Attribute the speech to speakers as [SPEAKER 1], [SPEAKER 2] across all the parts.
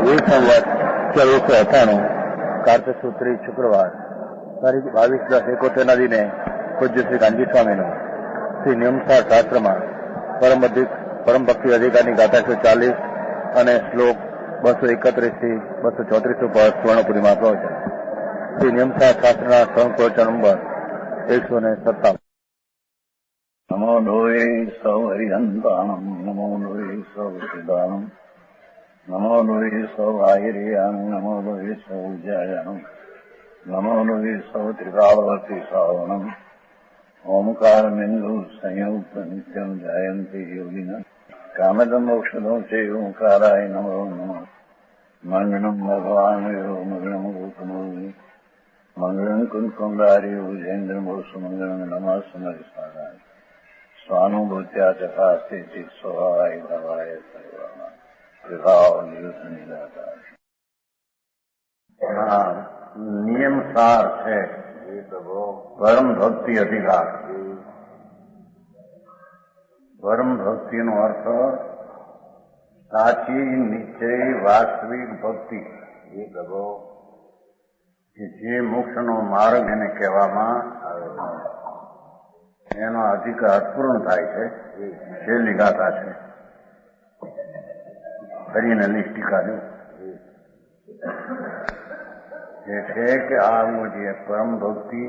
[SPEAKER 1] એ સંવત 1498 કાર્તિક સુદ 30 શુક્રવાર તારીખ 22/10/71 દિને પૂજ્ય શ્રી કાનજી સ્વામીનું શ્રી નિયમસાર શાસ્ત્રમાં પરમ ભક્તિ અધિકારની ગાથા 140 અને શ્લોક 231 થી 234 ઉપર સ્વર્ણપુરીમાં પ્રવચન. શ્રી નિયમસાર શાસ્ત્રના પ્રવચન નંબર 157.
[SPEAKER 2] નમો લોહે સૌ હરિહંતાણમ, નમો લોહે સૌ સિદ્ધાણમ, નમો લોહે સૌ આયર્યામ, નમો લોહે સૌ જયામ, નમો લોહે સૌ ત્રિકાળવતી શ્રાવણમ, ઓમકાર બિંદુ સંયુક્ત નિત્યમ જાયંતી યોગિના કામદમ ઔષધો છે ઓંકારાય નમો નમઃ. મંગળમ ભગવાન મંગળમ ગોતમોહિ મંગળમ કુંકુંડારી ઉજેન્દ્રમો સુમંગળમ નમઃ સમરિસારાય સ્વાનુભૂત્યા ચકાસ્તે ચિત સ્વભાવાય ભવાય સર્વમાં વિભાવ નિયુદ્ધ નિરાકાર. નિયમ સાર છે પરમ ભક્તિ અધિકાર. પરમ ભક્તિનો અર્થ સાચી નિશ્ચય વાસ્તવિક ભક્તિ, કે જે મોક્ષનો માર્ગ એને કહેવામાં આવે છે, એનો અધિકાર પૂર્ણ થાય છે. છેલ્લી ગાથા છે કરીને લિસ્ટિકા જે છે કે આવું જે પરમ ભક્તિ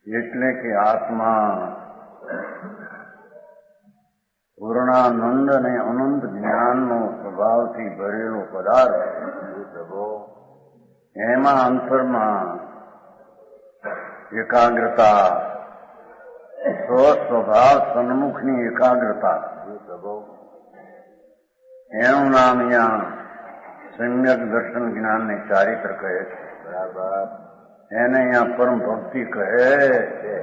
[SPEAKER 2] એટલે કે આત્મા પૂર્ણાનંદ અને અનંત જ્ઞાનનો સ્વભાવથી ભરેલો પદાર્થ, એમાં અંતરમાં એકાગ્રતા, સ્વસ્વભાવ સન્મુખની એકાગ્રતા, એનું નામ અહીંયા સમ્યક દર્શન જ્ઞાનને ચારિત્ર કહે છે. બરાબર. એને અહીંયા પરમ ભક્તિ કહે છે.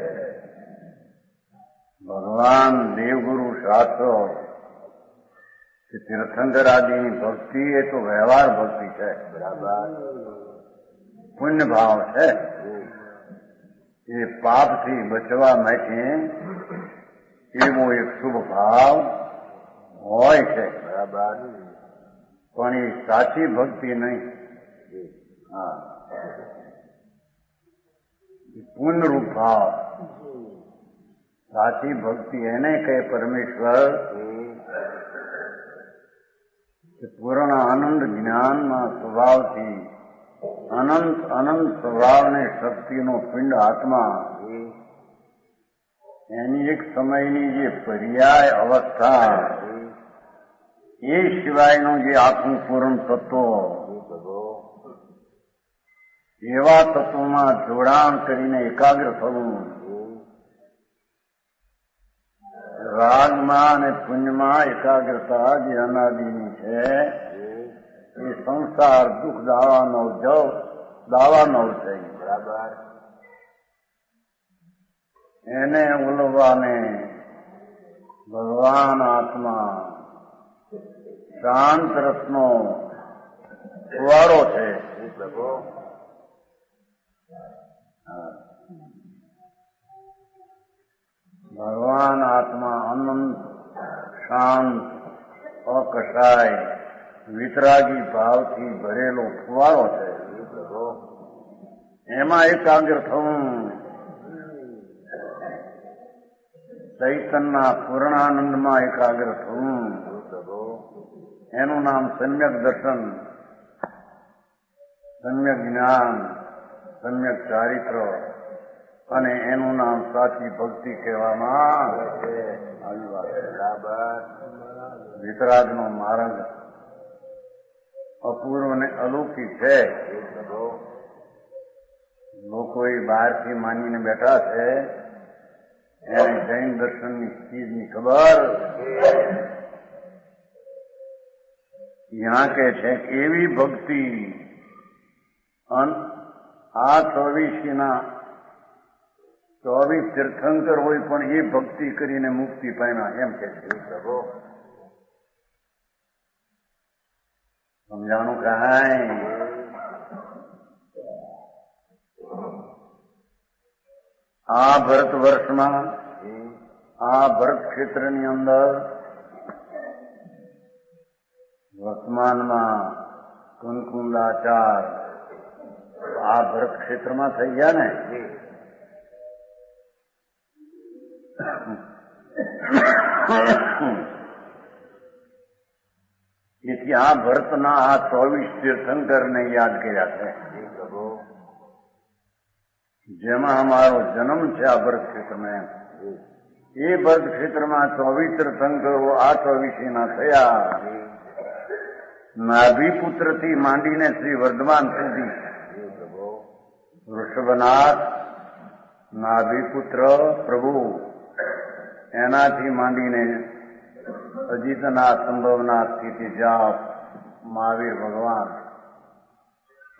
[SPEAKER 2] ભગવાન, દેવગુરુ, શાસ્ત્રો કે તીર્થંકર આદિની ભક્તિ એ તો વ્યવહાર ભક્તિ છે. બરાબર. પુણ્ય ભાવ છે. એ પાપથી બચવા માટે એવો એક શુભ ભાવ હોય છે. બરાબર. પણ એ સાચી ભક્તિ નહીં. પૂર્ણરૂપ ભાવ. સાચી ભક્તિ એને કહે પરમેશ્વર કે પૂર્ણ આનંદ જ્ઞાનના સ્વભાવથી અનંત સ્વભાવને શક્તિનો પિંડ આત્મા, એની એક સમયની જે પર્યાય અવસ્થા, એ સિવાયનું જે આખું પૂર્ણ તત્વ, એવા તત્વોમાં જોડાણ કરીને એકાગ્ર થવું. રાગમાં અને પુણ્યમાં એકાગ્રતા જે અનાદિની છે, એ સંસાર દુઃખ દાવાનો છે. બરાબર. એને ઉલવાને ભગવાન આત્મા શાંત રસનો ફુવારો છે. ભગવાન આત્મા અનંત, શાંત, અકસાય, વિતરાગી ભાવથી ભરેલો ફુવારો છે. એમાં એકાગ્ર થવું, ચૈતનના પૂર્ણાનંદમાં એકાગ્ર થવું, એનું નામ સમ્યક દર્શન, સમ્યક જ્ઞાન, સમ્યક ચારિત્ર, અને એનું નામ સાચી ભક્તિ કહેવામાં આવે છે. બરાબર. વિતરાગનો માર્ગ અપૂર્વ અને અલૌકિક છે. લોકો એ બહારથી માનીને બેઠા છે, એને જૈન દર્શનની ચીજની ખબર. यहाँ કે છે કે એવી ભક્તિ આ 24 તીર્થંકર હોય પણ એ ભક્તિ કરીને મુક્તિ પામ્યા, એમ કે છે. સમજાણું કાંઈ? આ ભરત વર્ષમાં, આ ભરત ક્ષેત્રની અંદર વર્તમાનમાં કુંકુંદાચાર આ ભરત ક્ષેત્રમાં થઈ ગયા ને. એથી આ ભરતના આ 24 તીર્થંકરને યાદ કર્યા છે, જેમાં અમારો જન્મ છે આ ભરત ક્ષેત્રમાં. એ ભરત ક્ષેત્રમાં 24 તીર્થંકરો આ 24 ના થયા. નાભીપુત્રથી માંડીને શ્રી વર્ધમાન સુધી વૃષભનાથ નાભીપુત્ર પ્રભુ, એનાથી માંડીને અજીતનાથ સંભવનાથ સ્થિતિજાપ મહાવીર ભગવાન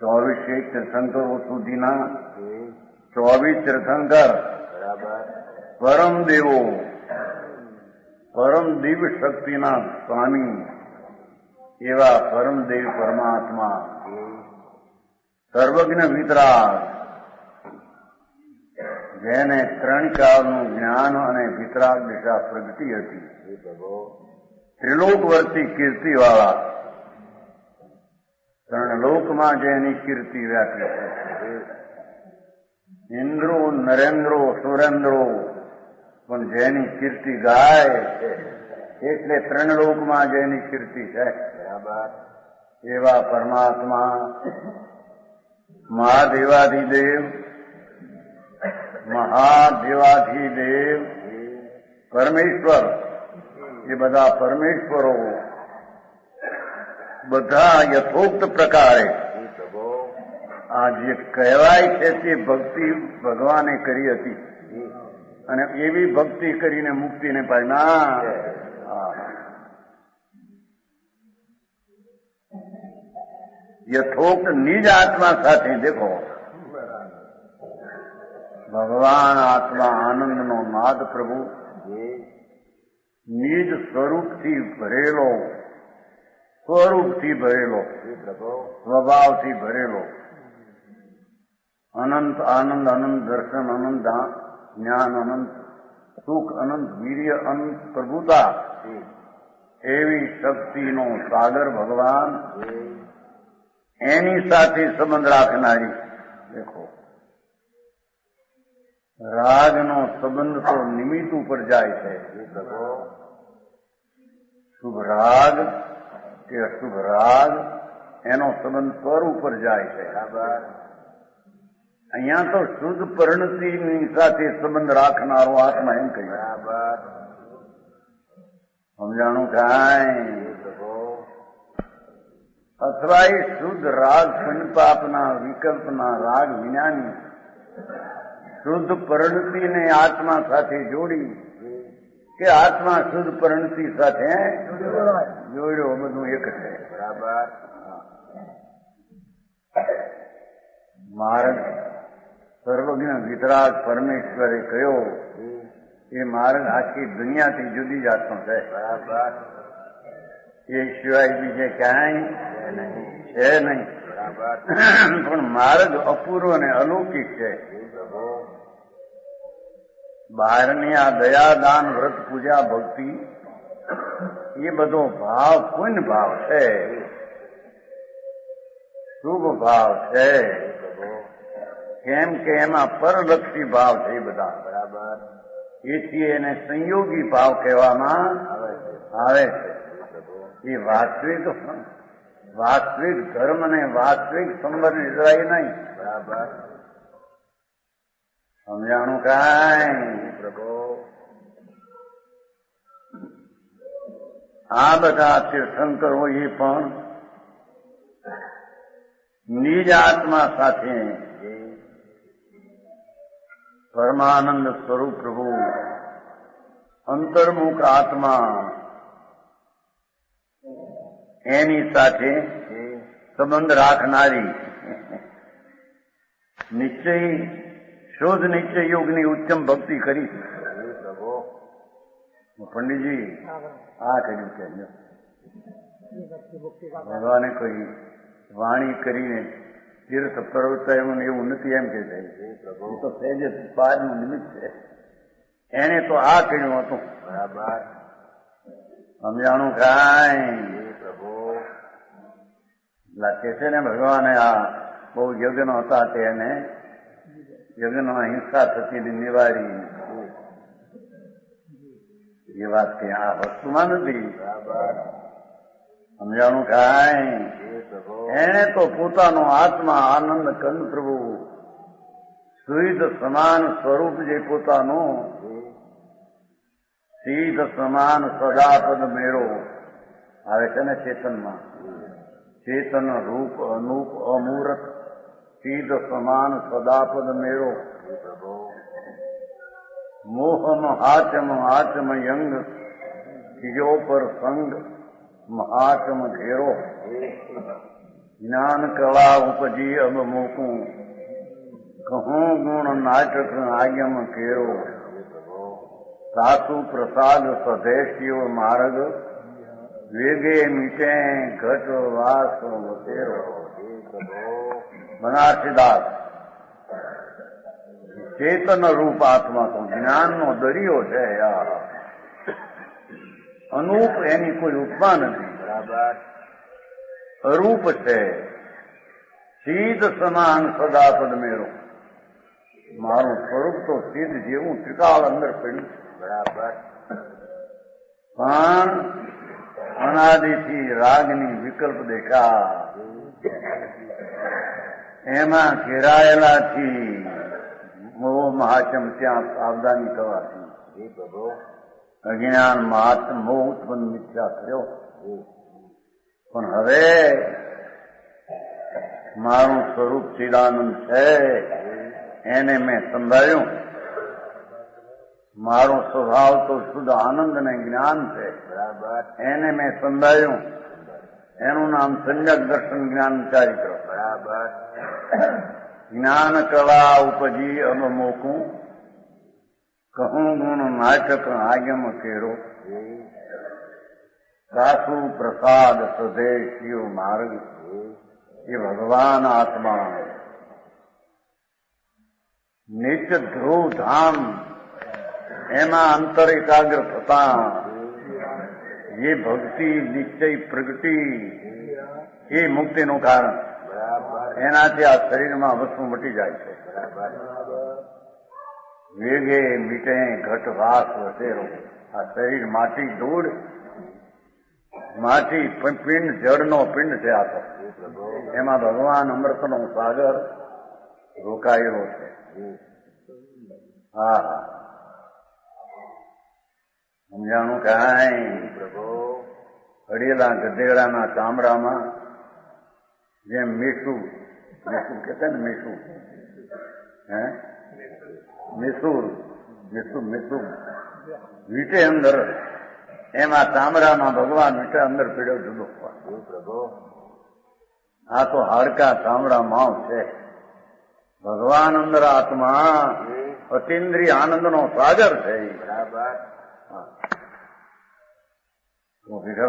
[SPEAKER 2] 24 તીર્થંકરો સુધીના 24 તીર્થંકર પરમ દેવો, પરમ દિવ શક્તિના સ્વામી એવા પરમદેવ પરમાત્મા, સર્વજ્ઞ વિતરાગ, જેને 3 કાળનું જ્ઞાન અને વિતરાગ દિશા પ્રગટી હતી, ત્રિલોકવર્તી કીર્તિવાળા, 3 લોકમાં જેની કીર્તિ વ્યાપી છે. ઇન્દ્રો નરેન્દ્રો સુરેન્દ્રો પણ જેની કીર્તિ ગાય એટલે 3 લોકમાં જેની કીર્તિ છે. એવા પરમાત્મા મહાદેવાધિદેવ, મહાદેવાધિદેવ પરમેશ્વર, એ બધા પરમેશ્વરો બધા યથોક્ત પ્રકારે આ જે કહેવાય છે તે ભક્તિ ભગવાને કરી હતી, અને એવી ભક્તિ કરીને મુક્તિને પામ્યા. યથોક્ત નિજ આત્મા સાથે દેખો, ભગવાન આત્મા આનંદનો નાદ પ્રભુ નિજ સ્વરૂપથી ભરેલો, સ્વભાવથી ભરેલો, અનંત આનંદ, અનંત દર્શન, અનંત જ્ઞાન, અનંત સુખ, અનંત વીર્ય, અનંત પ્રભુતા, એવી શક્તિનો સાગર ભગવાન, એની સાથે સંબંધ રાખનારી. દેખો, રાગનો સંબંધ તો નિમિત્ત ઉપર જાય છે. શુભ રાગ કે અશુભ રાગ એનો સંબંધ પર ઉપર જાય છે. અહીંયા તો શુદ્ધ પરિણતિની સાથે સંબંધ રાખનારો આત્મા એમ કહ્યું. સમજાણું કાંઈ? અથવા એ શુદ્ધ રાગ સંપાપના વિકલ્પના રાગ વિનાની શુદ્ધ પરિણતિને આત્મા સાથે જોડી કે આત્મા શુદ્ધ પરિણતિ સાથે જોડ્યો, બધું એક છે. બરાબર. માર્ગ સર્વજ્ઞ વિતરાગ પરમેશ્વરે કયો એ માર્ગ આખી દુનિયાથી જુદી જાતનો છે. બરાબર. એ સિવાય બીજે ક્યાંય છે નહીં. પણ માર્ગ અપૂર્વ અને અલૌકિક છે. બહારની આ દયા દાન વ્રત પૂજા ભક્તિ એ બધો ભાવ પુણ્ય ભાવ છે, શુભ ભાવ છે. કેમ કે એમાં પરલક્ષી ભાવ છે એ બધા. બરાબર. એથી એને સંયોગી ભાવ કહેવામાં આવે છે. એ વાસ્તવિક ધર્મ ને વાસ્તવિક સંબંધ ઇઝરાય નહીં. બરાબર. સમજાણું કાંઈ? પ્રભુ, આ બધા તીર્થંકરો એ પણ નિજ આત્મા સાથે પરમાનંદ સ્વરૂપ પ્રભુ અંતર્મુખ આત્મા એની સાથે સંબંધ રાખનારી નિશ્ચય શોધ નિશ્ચય યોગની ઉત્તમ ભક્તિ કરી. પંડિતજી આ કર્યું કે ભગવાને કોઈ વાણી કરીને તીર્થ પ્રવર્તાયું એવું નથી એમ કે છે. એ તો સહેજ બાદનું નિમિત્ત છે. એને તો આ કર્યું હતું. બરાબર. સમજાણું કાંઈ? પ્રભુ લાગે છે ને ભગવાને આ બહુ યજ્ઞ હતા તેને યજ્ઞમાં હિંસા થતી નિવારી એ વાત કઈ આ વસ્તુમાં નથી. સમજાણું કાંઈ એને તો પોતાનો આત્મા આનંદ કંદ પ્રભુ સુઈદ સમાન સ્વરૂપ જે પોતાનું સીધ સમાન સદાપદ મેળો આવે છે ને ચેતનમાં ચેતન રૂપ અનુપ અમૂર્ત સીધ સમાન સદાપદ મેળો મોહ મહાચમ આચમ યંગ કિજો પર સંગ મહાચમ ઘેરો જ્ઞાન કળા ઉપજી અબ મોકું કહું ગુણ નાટક આગમ કેરો સાસુ પ્રસાદ સ્વદેશીઓ માર્ગ વેગે મીટે ઘટ વાસ વતેરો. બનારસીદાસ ચેતન રૂપ આત્મા તો જ્ઞાનનો દરિયો છે યાર. અનુપ એની કોઈ ઉપમા નથી. અરૂપ છે. સીધ સમાન સદાપદ મેળો. મારું સ્વરૂપ તો સીધ જેવું ત્રિકાળ અંદર પડ્યું છે. બરાબર. પણ અનાદિથી રાગની વિકલ્પ દેખા એમાં ઘેરાયેલાથી મોહ મહાચમ ત્યાં સાવધાની થવાથી અજ્ઞાન મહાત્મ મોહ ઉત્પન્ન મિથ્યા થયો. પણ હવે મારું સ્વરૂપ ચિદાનંદ છે એને મેં સંભાળ્યું. મારો સ્વભાવ તો શુદ્ધ આનંદ ને જ્ઞાન છે. બરાબર. એને મેં સંભાળ્યું. એનું નામ સંજક દર્શન જ્ઞાન ચારિત્ર. બરાબર. જ્ઞાન કળા ઉપજી અબ મોકું કહું ગુણ નાટક આગમ કેરો સાસુ પ્રસાદ સ્વદેશીઓ માર્ગ એ ભગવાન આત્મા નિત્ય ધ્રુવ ધામ એમાં અંતર એકાગ્ર થતા એ ભક્તિ નિશ્ચય પ્રગતિ એ મુક્તિનું કારણ. એનાથી આ શરીરમાં વસ્તુ મટી જાય છે. વેગે મીટે ઘટ વાસ વસેરો. આ શરીર માટી ધૂળ માટી પિંડ જળનો પિંડ છે. આ તો એમાં ભગવાન અમૃતનો સાગર રોકાયેલો છે. હા હા સમજાણું કાંઈ. અડેલા ગધેડાના ચામડામાં જેમ મીઠું મીઠું કે ને મીઠું હે મિસુર મીઠું મીઠું વીટે અંદર એમાં ચામડામાં ભગવાન વીટે અંદર પીડ્યો જુદો. આ તો હાડકા ચામડા માવ છે. ભગવાન અંદર આત્મા અતિન્દ્રિય આનંદનો સાગર છે.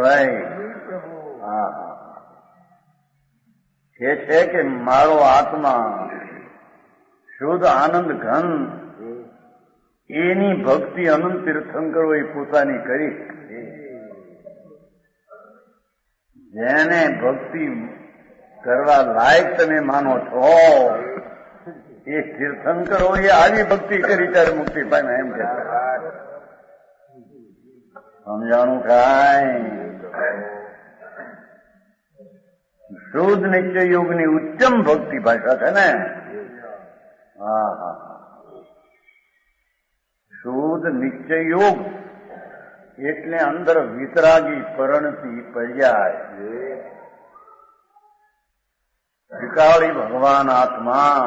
[SPEAKER 2] ભાઈ હા હા એ છે કે મારો આત્મા શુદ્ધ આનંદ ઘન એની ભક્તિ અનંત તીર્થંકરો એ પોતાની કરી. જેને ભક્તિ કરવા લાયક તમે માનો છો એ તીર્થંકરો એ આવી ભક્તિ કરી ત્યારે મુક્તિ પામે એમ કે સમજાણું કાંઈ. શુદ્ધ નિશ્ચય યોગની ઉત્તમ ભક્તિ ભાષા છે ને. હા હા શુદ્ધ નિશ્ચય યોગ એટલે અંદર વિતરાગી પરણતી પર્યાય વિકાળી ભગવાન આત્મા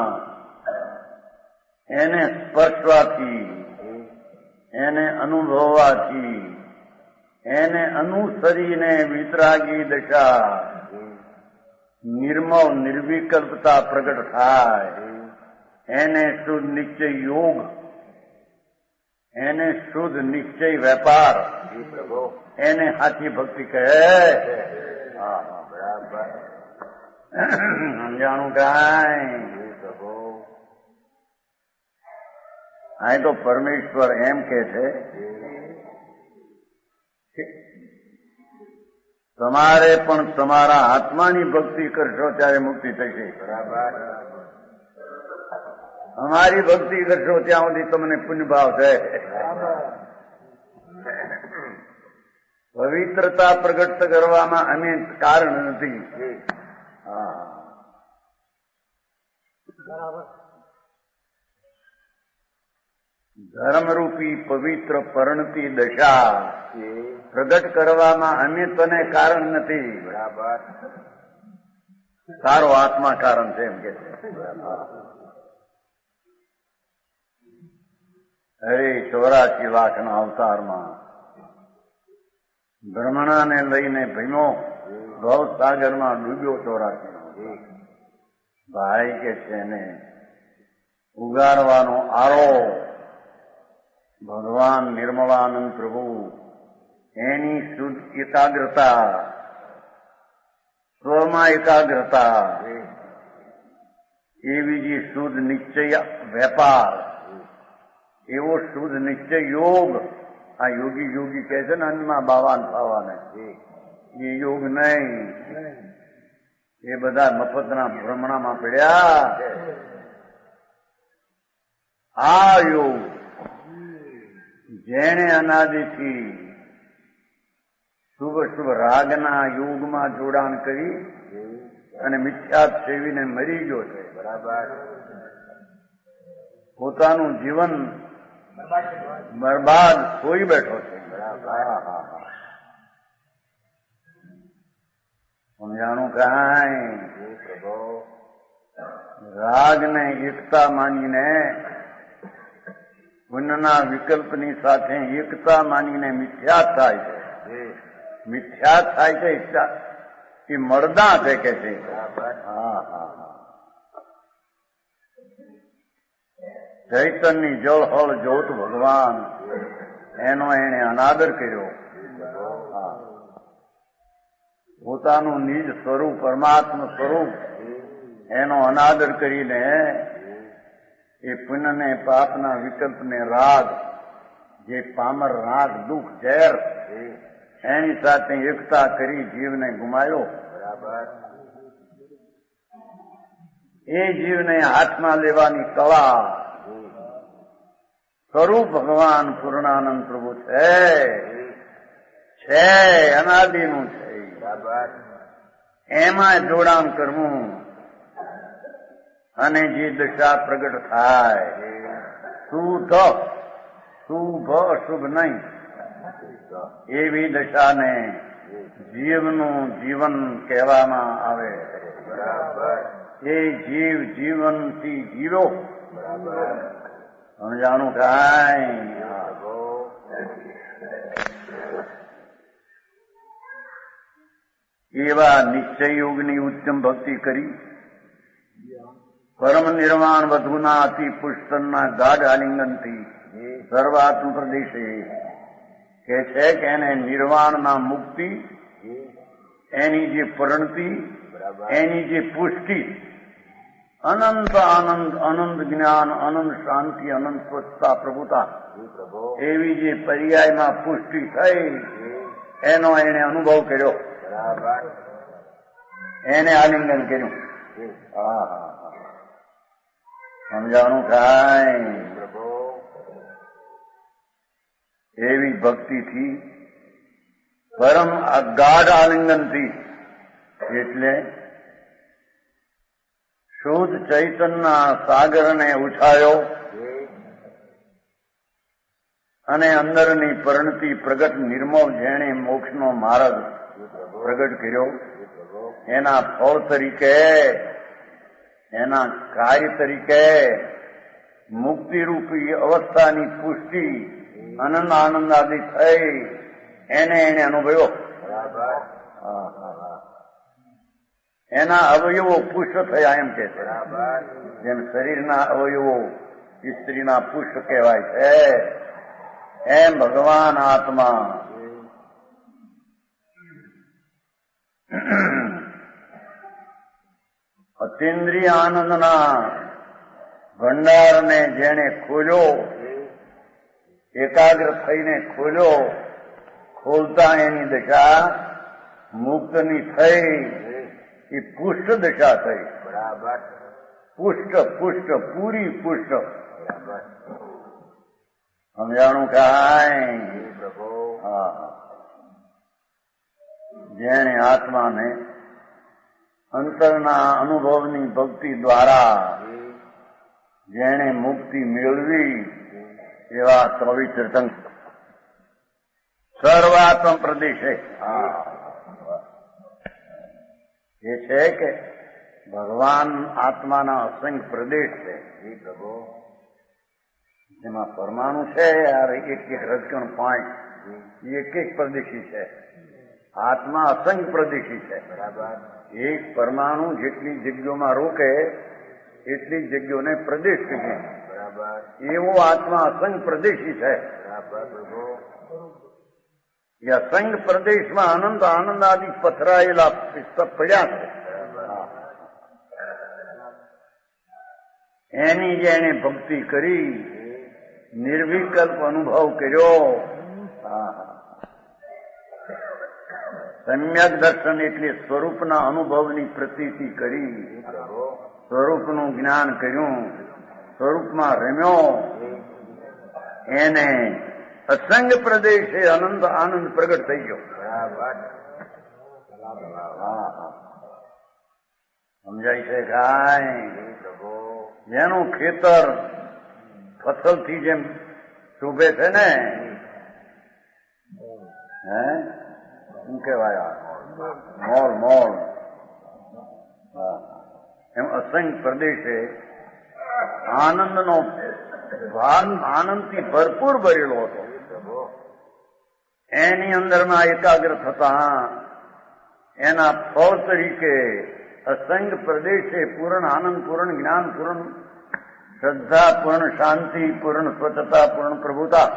[SPEAKER 2] એને સ્પર્શવાથી એને અનુભવવાથી એને અનુસરીને વિતરાગી દશા નિર્મળ નિર્વિકલ્પતા પ્રગટ થાય એને શુદ્ધ નિશ્ચય યોગ એને શુદ્ધ નિશ્ચય વેપાર એને સાચી ભક્તિ કહે. બરાબર સમજાણું કાંઈ. અહીં તો પરમેશ્વર એમ કે છે તમારે પણ તમારા આત્માની ભક્તિ કરશો ત્યારે મુક્તિ થશે. બરાબર. અમારી ભક્તિ કરશો ત્યાં સુધી તમને પુણ્યભાવ છે. પવિત્રતા પ્રગટ કરવામાં અમે કારણ નથી. ધર્મરૂપી પવિત્ર પરણતી દશા પ્રગટ કરવામાં અમે તને કારણ નથી. બરાબર. તારો આત્મા કારણ છે એમ કે છે. અરે 84 લાખના અવતારમાં બ્રહ્મણાને લઈને ભીમો ભવસાગરમાં ડૂબ્યો 84. ભાઈ કે છે ને ઉગારવાનો આરો ભગવાન નિર્મળાનંદ પ્રભુ એની શુદ્ધ એકાગ્રતા, સ્વમાં એકાગ્રતા, એવી જે શુદ્ધ નિશ્ચય વેપાર, એવો શુદ્ધ નિશ્ચય યોગ. આ યોગી કહે છે ને અન્નમાં બાવાન થવાને, એ યોગ નહીં. એ બધા મફતના ભ્રમણામાં પડ્યા. આ યોગ જેણે અનાદિથી શુભ રાગના યોગમાં જોડાણ કરી અને મિથ્યાત સેવીને મરી ગયો છે. બરાબર. પોતાનું જીવન બરબાદ ખોઈ બેઠો છે. સમજાણું કાંઈ? રાગને એકતા માનીને, પુણ્યના વિકલ્પની સાથે એકતા માનીને મિથ્યાત થાય છે. મિથ્યાત થાય છે એ મળદા છે કે છે. ચૈતનની જળહળ જોત ભગવાન, એનો એને અનાદર કર્યો. પોતાનું નિજ સ્વરૂપ, પરમાત્મા સ્વરૂપ, એનો અનાદર કરીને એ પુણ્યને પાપના વિકલ્પને રાગ, જે પામર રાગ દુઃખ ઝેર, એની સાથે એકતા કરી જીવને ગુમાયો. બરાબર. એ જીવને હાથમાં લેવાની કળા સ્વરૂપ ભગવાન પૂર્ણાનંદ પ્રભુ છે, અનાદિનું છે. એમાં જોડાણ કરવું અને જે દશા પ્રગટ થાય, શુદ્ધ શુભ અશુભ નહીં, એવી દશાને જીવનું જીવન કહેવામાં આવે. બરાબર. એ જીવ જીવનથી જીવો. બરાબર. સમજાણું કાંઈ? એવા નિશ્ચય યોગની ઉત્તમ ભક્તિ કરી પરમ નિર્વાણ વધુના અતિ પુષ્કરના ગાઢ આલિંગનથી સર્વાત્મ પ્રદેશે કે છે કે એને નિર્વાણના મુક્તિ, એની જે પરિણતિ, એની જે પુષ્ટિ, અનંત આનંદ, અનંત જ્ઞાન, અનંત શાંતિ, અનંત સ્વચ્છતા, પ્રભુતા, એવી જે પર્યાયમાં પુષ્ટિ થઈ, એનો એને અનુભવ કર્યો. એને આલિંગન કર્યું. સમજાણું કાંઈ? એવી ભક્તિથી, પરમ ગાઢ આલિંગનથી, એટલે શુદ્ધ ચૈતનના સાગરને ઉછાળ્યો અને અંદરની પરિણતિ પ્રગટ નિર્મળ જેણે મોક્ષનો માર્ગ પ્રગટ કર્યો, એના ફળ તરીકે, એના કાર્ય તરીકે મુક્તિરૂપી અવસ્થાની પુષ્ટિ, આનંદ આનંદ થઈ, એને અનુભવ્યો. એના અવયવો પુષ્પ થયા એમ કે છે. જેમ શરીરના અવયવો સ્ત્રીના પુષ્પ કહેવાય છે, એમ ભગવાન આત્મા અતિન્દ્રિય આનંદના ભંડારને જેણે ખોલ્યો, એકાગ્ર થઈને ખોલ્યો, ખોલતા એની દશા મુક્તની થઈ એ પુષ્ટ દશા થઈ.
[SPEAKER 3] બરાબર.
[SPEAKER 2] પુષ્ટ પૂરી પુષ્ટ. સમજાણું કાંઈ?
[SPEAKER 3] પ્રભુ.
[SPEAKER 2] હા. જેણે આત્માને અંતરના અનુભવની ભક્તિ દ્વારા જેણે મુક્તિ મેળવી એવા કવિ તીર્થંકર સર્વાત્મ પ્રદેશે એ છે કે ભગવાન આત્માના અસંખ્ય પ્રદેશ છે.
[SPEAKER 3] પ્રભુ.
[SPEAKER 2] એમાં પરમાણુ છે યાર, એક એક રજકણ પોઈન્ટ એક એક પ્રદેશી છે. આત્મા અસંખ્ય પ્રદેશી છે.
[SPEAKER 3] બરાબર.
[SPEAKER 2] એક પરમાણુ જેટલી જગ્યાઓમાં રોકે એટલી જગ્યાઓને પ્રદેશ કહીએ.
[SPEAKER 3] બરાબર.
[SPEAKER 2] એવો આત્મા અસંખ્ય પ્રદેશી છે.
[SPEAKER 3] બરાબર પ્રભુ.
[SPEAKER 2] એ અસંખ્ય પ્રદેશમાં આનંદ આનંદ આદિ પથરાયેલા પડ્યા છે. એની જેને ભક્તિ કરી નિર્વિકલ્પ અનુભવ કર્યો. સમ્યક દર્શન એટલે સ્વરૂપના અનુભવની પ્રતીતિ કરી, સ્વરૂપનું જ્ઞાન કર્યું, સ્વરૂપમાં રમ્યો, એને અસંગ પ્રદેશે અનંત આનંદ પ્રગટ થઈ ગયો. સમજાય છે કાંઈ? જેનું ખેતર ફસલથી જેમ શોભે છે ને, હે શું કહેવાય, મોલ મોલ, એમ અસંખ્ય પ્રદેશે આનંદનો ભાન આનંદથી ભરપૂર ભરેલો હતો. એની અંદરમાં એકાગ્ર થતા એના ફળ તરીકે અસંખ્ય પ્રદેશે પૂર્ણ આનંદ, પૂર્ણ જ્ઞાન, પૂર્ણ શ્રદ્ધા, પૂર્ણ શાંતિ, પૂર્ણ સ્વચ્છતા, પૂર્ણ પ્રભુતા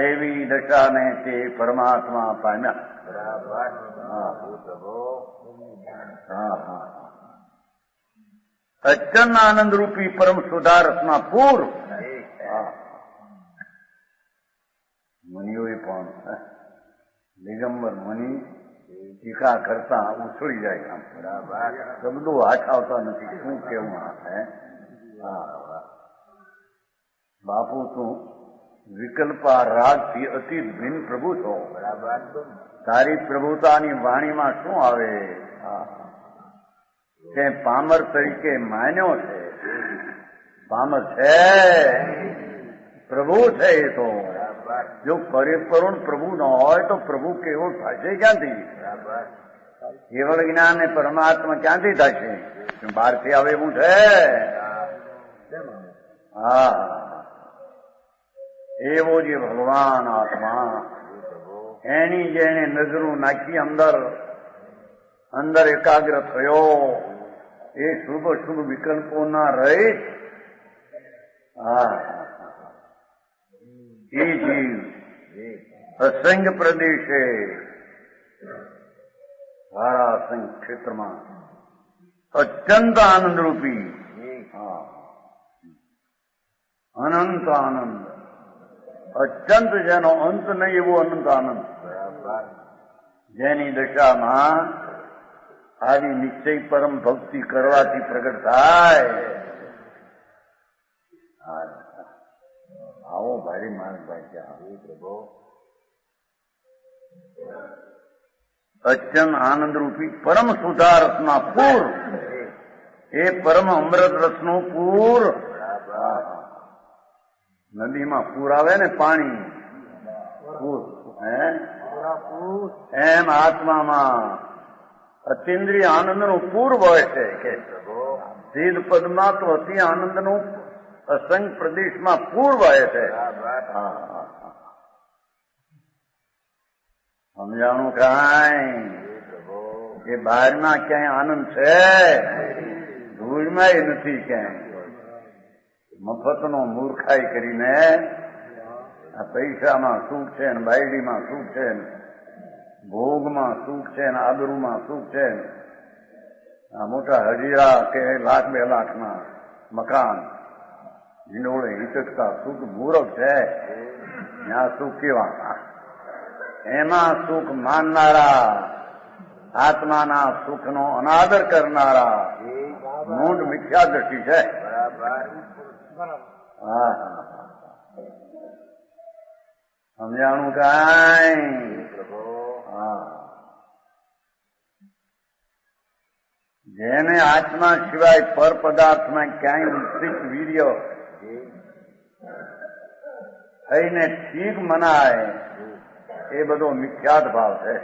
[SPEAKER 2] એવી દશાને તે પરમાત્મા પામ્યા. અચન આનંદ રૂપી પરમ સુધારસમાં પૂર. મુનિઓએ પણ દિગંબર મુનિ ટીકા કરતા ઉછળી જાય. આમ શબ્દો હાથ આવતા નથી, શું કેવું હે? બાપુ તું વિકલ્પા રાગથી અતિ ભિન્ન પ્રભુ છો. તારી પ્રભુતાની વાણીમાં શું આવે? તે પામર તરીકે માન્યો છે. પામર છે, પ્રભુ છે. એ તો જો પરિપૂર્ણ પ્રભુ ન હોય તો પ્રભુ કેવળ થશે ક્યાંથી? કેવળ જ્ઞાન ને પરમાત્મા ક્યાંથી થશે? બહારથી આવે એવું છે? હા, એવો જે ભગવાન આત્મા એની જેને નજરું નાખી અંદર એકાગ્ર થયો, એ શુભ શુભ વિકલ્પો ના રહી. એ જીવ અસંખ્ય પ્રદેશે સારા અસંખ્ય ક્ષેત્રમાં અત્યંત આનંદરૂપી અનંત આનંદ, અત્યંત જેનો અંત નહીં એવો અનંત આનંદ, જેની દશામાં આવી નિશ્ચય પરમ ભક્તિ કરવાથી પ્રગટ થાય. આવો ભારી માણસભાઈ ત્યાં પ્રભુ અત્યંત આનંદ રૂપી પરમ સુધા રસના પૂર. એ પરમ અમૃત રસનું પૂર. નદીમાં પૂર આવે ને પાણી, પૂર, એમ આત્મામાં અતિન્દ્રિય આનંદનું પૂર હોય છે. કે સિદ્ધ પદમાં તો અતિ આનંદનું અસંખ્ય પ્રદેશમાં પૂર વહે છે. સમજાણું કાંઈ? એ બહારમાં ક્યાંય આનંદ છે? ધૂળમાં નથી ક્યાંય. મફતનો મૂર્ખાઈ કરીને આ પૈસામાં સુખ છે ને, બાયડીમાં સુખ છે ને, ભોગમાં સુખ છે ને, આબરૂમાં સુખ છે ને, આ મોટા હજીરા કે લાખ 2 લાખના મકાન હિંડોળે હિચકતા સુખ મૂરખ છે. ત્યાં સુખ કેવા? એમાં સુખ માનનારા આત્માના સુખનો અનાદર કરનારા મૂંડ મિથ્યા દ્રષ્ટિ છે. હા સમજાણું કાંઈ? હા જેને આત્મા સિવાય પર પદાર્થમાં ક્યાંય વિસ્તૃત વીર્ય થઈને ઠીક મનાય એ બધો મિથ્યાત ભાવ છે.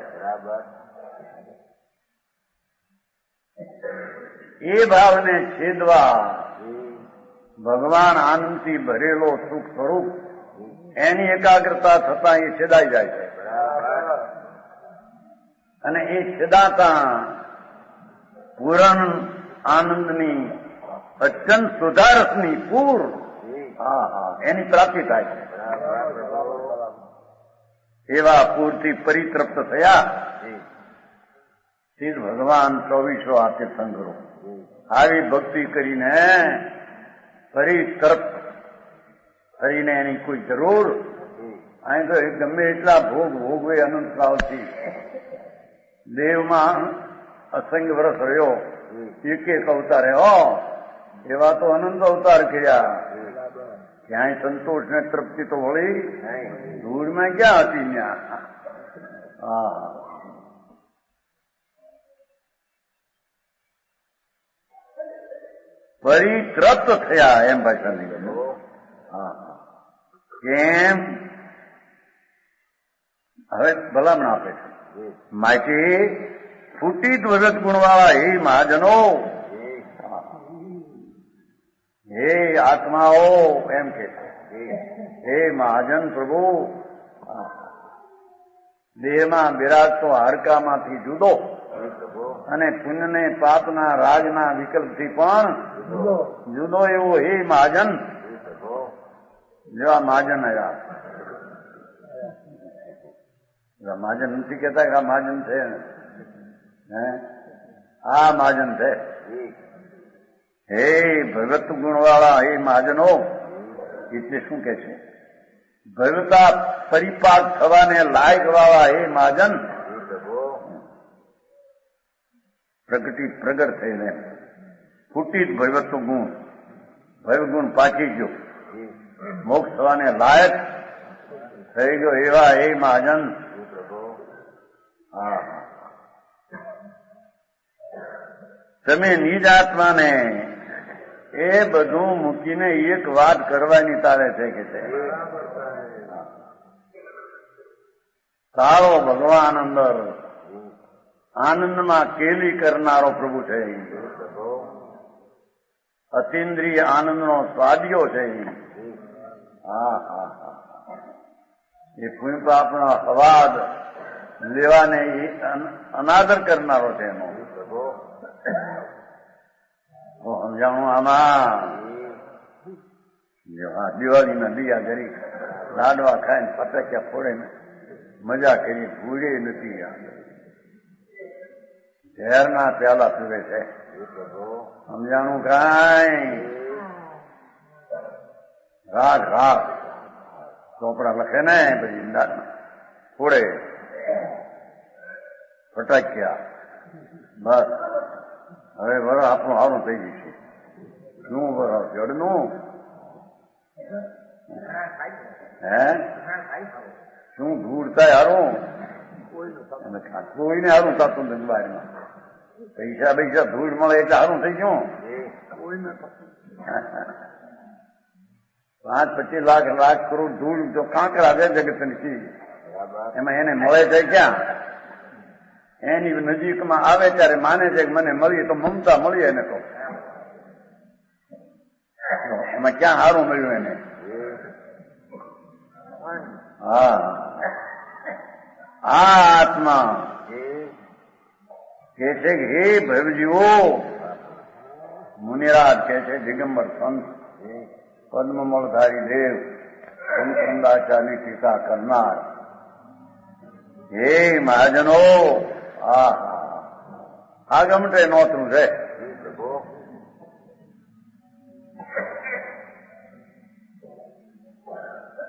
[SPEAKER 2] એ ભાવને છેદવા ભગવાન આનંદથી ભરેલો સુખ સ્વરૂપ એની એકાગ્રતા થતા એ છેદાઈ જાય છે. અને એ છેદાતા પૂરણ આનંદની અત્યંત સુધારસની પૂર એની પ્રાપ્તિ થાય છે. એવા પૂરથી પરિતૃપ્ત થયા તે ભગવાન 24 આપે સંગ્રહ. આવી ભક્તિ કરીને પરિતૃપ્ત થઈને એની કોઈ જરૂર અહીં તો ગમે એટલા ભોગ ભોગવે અનંત કાળથી દેવમાં અસંગ વર્ષ રહ્યો, એક એક અવતાર એવા તો અનંત અવતાર કર્યા. ક્યાંય સંતોષ ને તૃપ્તિ તો વળી ધૂળમાં ક્યાં હતી ત્યાં. હા પરિતૃપ્ત થયા એમ ભાષા નહીં. હા કેમ? હવે ભલામણ આપે છે. માટે ફૂટી વગત ગુણવાળા હે મહાજનો, હે આત્માઓ એમ કે છે. હે મહાજન પ્રભુ, દેહમાં બિરાજતો હાડકામાંથી જુદો અને પુણ્યને પાપના રાજના વિકલ્પથી પણ જુદો એવો હે મહાજન. જેવા મહાજન આવ્યા મહાજન નથી કહેતા કે આ મહાજન છે. આ મહાજન છે. હે ભગત ગુણવાળા હે મહાજનો, એટલે શું કે છે? ભગવતા પરિપાક થવાને લાયક વાળા હે મહાજન. પ્રગતિ પ્રગટ થઈને ફૂટી ભગવત ગુણ, ભૈવ ગુણ પાકી ગયો, મોક્ષ થવાને લાયક થઈ ગયો એવા હે મહાજન. હા તમે નિજ આત્માને એ બધું મૂકીને એક વાત કરવાની તારે છે કે છે. તારો ભગવાન અંદર આનંદમાં કેલી કરનારો પ્રભુ છે. અતિન્દ્રિય આનંદનો સ્વાદિયો છે. હા હા હા એ પુણ્ય પાપનો અવાદ લેવાને અનાદર કરનારો છે એનો. સમજાણું આમાં? દિવાળીના દિયા કરી, લાડવા ખાઈને ફટાક્યા ફોડે ને મજા કરી, ભૂલે નથી. ઝેરના પ્યાલા પીવે છે. સમજાણું કાંઈ? રાગ રાગ ચોપડા લખે ને પછી ફોડે ફટાક્યા. બસ હવે વરસ આપણું સારું થઈ જશે. શું વરસ જડનું? હે શું ધૂળ થાય હારું? કોઈને હારું થતું નથી બહારમાં. પૈસા પૈસા ધૂળ મળે એટલે હારું થઈ ગયું. 5-25 લાખ લાખ કરોડ ધૂળ જો કાંકરા છે જગતની ચીજ, એમાં એને મળે છે ક્યાં? એની નજીકમાં આવે ત્યારે માને છે કે મને મળી તો મમતા મળી એને તો. એમાં ક્યાં સારું મળ્યું એને? હા આ આત્મા કે છે કે હે ભૈવજીઓ, મુનિરાજ કે છે, દિગંબર સંત, પદ્મમળધારી દેવ, સંદાચાની ટીકા કરનાર હે મહાજનો, આ ગમટે નોતરું છે.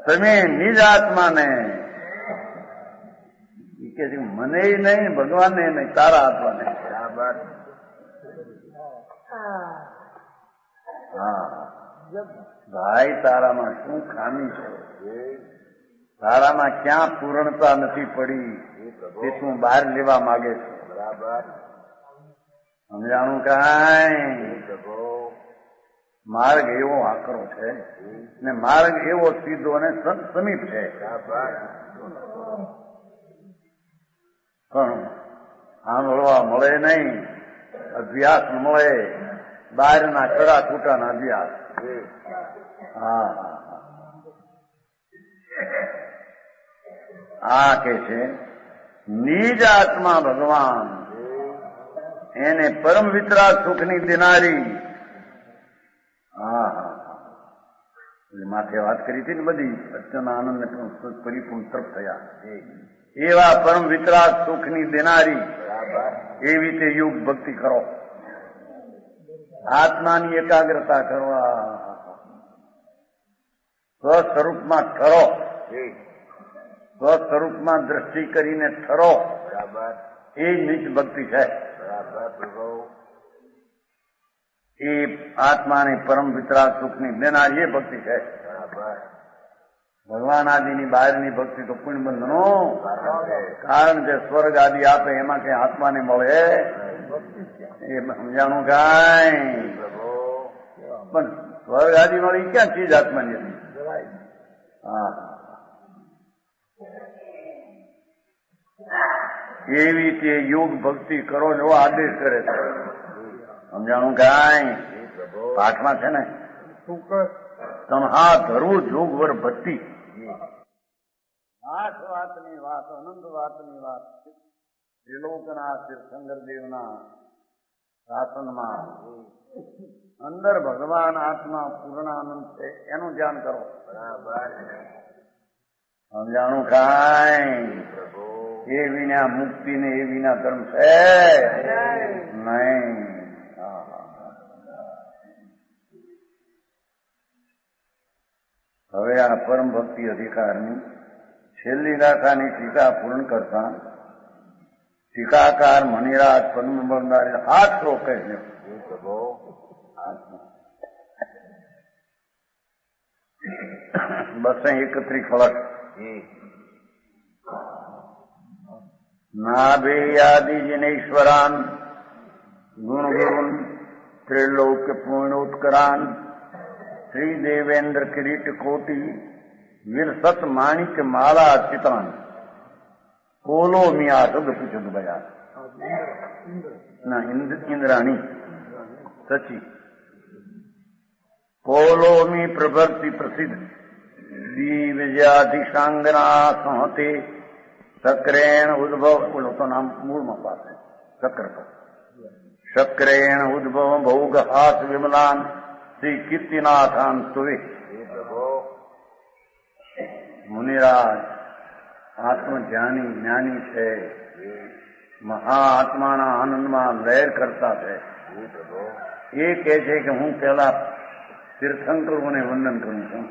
[SPEAKER 2] તમે નિજ આત્માને કે છે મને નહીં, ભગવાનને નહીં, તારા હાથમાં નહીં.
[SPEAKER 3] બરાબર.
[SPEAKER 2] હા ભાઈ, તારામાં શું ખામી છે? તારામાં ક્યાં પૂર્ણતા નથી પડી તે તું બહાર લેવા માંગે છે?
[SPEAKER 3] બરાબર.
[SPEAKER 2] સમજાણું કાંઈ?
[SPEAKER 3] પ્રભુ.
[SPEAKER 2] માર્ગ એવો આકરો છે ને માર્ગ એવો સીધો અને સમીપ છે,
[SPEAKER 3] બરાબર.
[SPEAKER 2] પણ સાંભળવા મળે નહીં, અભ્યાસ મળે, બહારના કડા કૂટાના અભ્યાસ. હા આ કે છે નિજ આત્મા ભગવાન, એને પરમ વિતરાગ સુખની દેનારી. હા એટલે માથે વાત કરી હતી ને બધી, અત્યંત આનંદ પરિપૂર્ણ તરફ થયા. એવા પરમ વિતરાગ સુખની દેનારી એવી તે યુગ ભક્તિ કરો, આત્માની એકાગ્રતા કરવા, સ્વસ્વરૂપમાં ઠરો, સ્વસ્વરૂપમાં દ્રષ્ટિ કરીને ઠરો.
[SPEAKER 3] બરાબર.
[SPEAKER 2] એ નિજ ભક્તિ છે.
[SPEAKER 3] બરાબર પ્રભુ.
[SPEAKER 2] એ આત્માને પરમ વિતરાગ સુખની દેનારી એ ભક્તિ છે.
[SPEAKER 3] બરાબર.
[SPEAKER 2] ભગવાન આદિની બહારની ભક્તિ તો પુણ્ય બંધનો કારણ જે સ્વર્ગ આદિ આપે એમાં કઈ આત્માને મળે એ સમજાણું કાંઈ?
[SPEAKER 3] પ્રભુ.
[SPEAKER 2] પણ સ્વર્ગ આદિ મળી ક્યાં ચીજ આત્માની હતી? હા એવી તે યોગ ભક્તિ કરો એવો આદેશ કરે છે. સમજાણું કાંઈ? પાઠમાં છે ને તમહા ધરવું જોગવર ભક્તિ. આઠ વાતની વાત, અનંત વાતની વાત ત્રિલોકના તીર્થંકર દેવના શાસનમાં અંદર ભગવાન આત્મા પૂર્ણાનંદ છે એનું ધ્યાન કરો.
[SPEAKER 3] બરાબર.
[SPEAKER 2] સમજાણું કાંઈ?
[SPEAKER 3] પ્રભુ.
[SPEAKER 2] એ વિના મુક્તિ ને એ વિના ધર્મ છે નહીં. હવે આ પરમ ભક્તિ અધિકારની છેલ્લી ગાથાની ટીકા પૂર્ણ કરતા ટીકાકાર મણિરાજ પદ્મબંધારી હાથ રોકે છે.
[SPEAKER 3] પ્રભુ.
[SPEAKER 2] બસો 31 ફલક નાભેયાદિ જનેશ્વરાન ગુણગુરુન ત્રિલોક્ય પૂર્ણોત્કરાન શ્રી દેવેન્દ્ર કિરીટ કોટી વિરસત માણિક માલા ચિત્રાન કોલો મિયા શબ્દ પૂછ્યું બજા ના ઇન્દ્રાણી સચી કોલોમી પ્રભર્તિ પ્રસિદ્ધ દિવ્યાધિશાંગના સંહતે સક્રેણ ઉદ્ભવ બોલો તો નામ મૂળમાં પાસે સક્ર સક્રેણ ઉદ્ભવ ભોગ હાથ વિમલાન શ્રી કીર્તિનાથાન સ્તુવે. મુનિરાજ આત્મજ્ઞાની જ્ઞાની છે, મહાઆત્માના આનંદમાં લહેર કરતા છે. એ કહે છે કે હું પેલા તીર્થંકરોને વંદન કરું છું.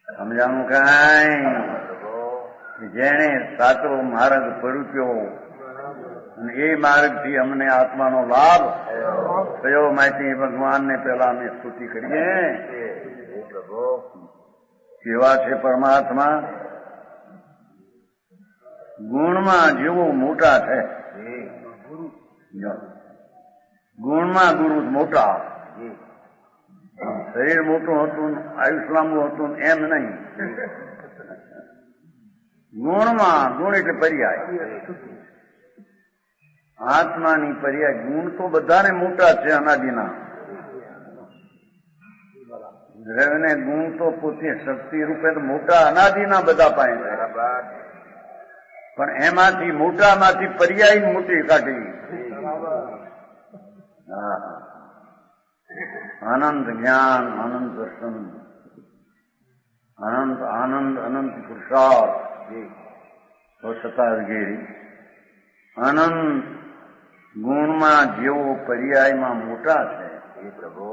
[SPEAKER 2] સમજાણું કાંઈ? જેણે સાચો માર્ગ પડ્યો અને એ માર્ગથી અમને આત્માનો લાભ થયો માહિતી ભગવાનને પેલા અમે સ્તુતિ કરીએ. કેવા છે પરમાત્મા? ગુણમાં જેવો મોટા છે, ગુણમાં ગુરુ મોટા. શરીર મોટું હતું, આયુષ લાંબુ હતું એમ નહીં. ગુણમાં ગુણ એટલે પર્યાય. આત્માની પર્યાય ગુણ તો બધાને મોટા છે અનાદિના. દ્રવ્યને ગુણ તો પોતે શક્તિ રૂપે તો મોટા અનાદિના બધા પાસે છે, પણ એમાંથી મોટામાંથી પર્યાય મોટી કાઢી. અનંત જ્ઞાન, અનંત દર્શન, અનંત આનંદ, અનંત પુરુષાર્થ, સ્વચ્છતા વગેરે અનંત ગુણમાં જેવો પર્યાયમાં મોટા છે. એ પ્રભુ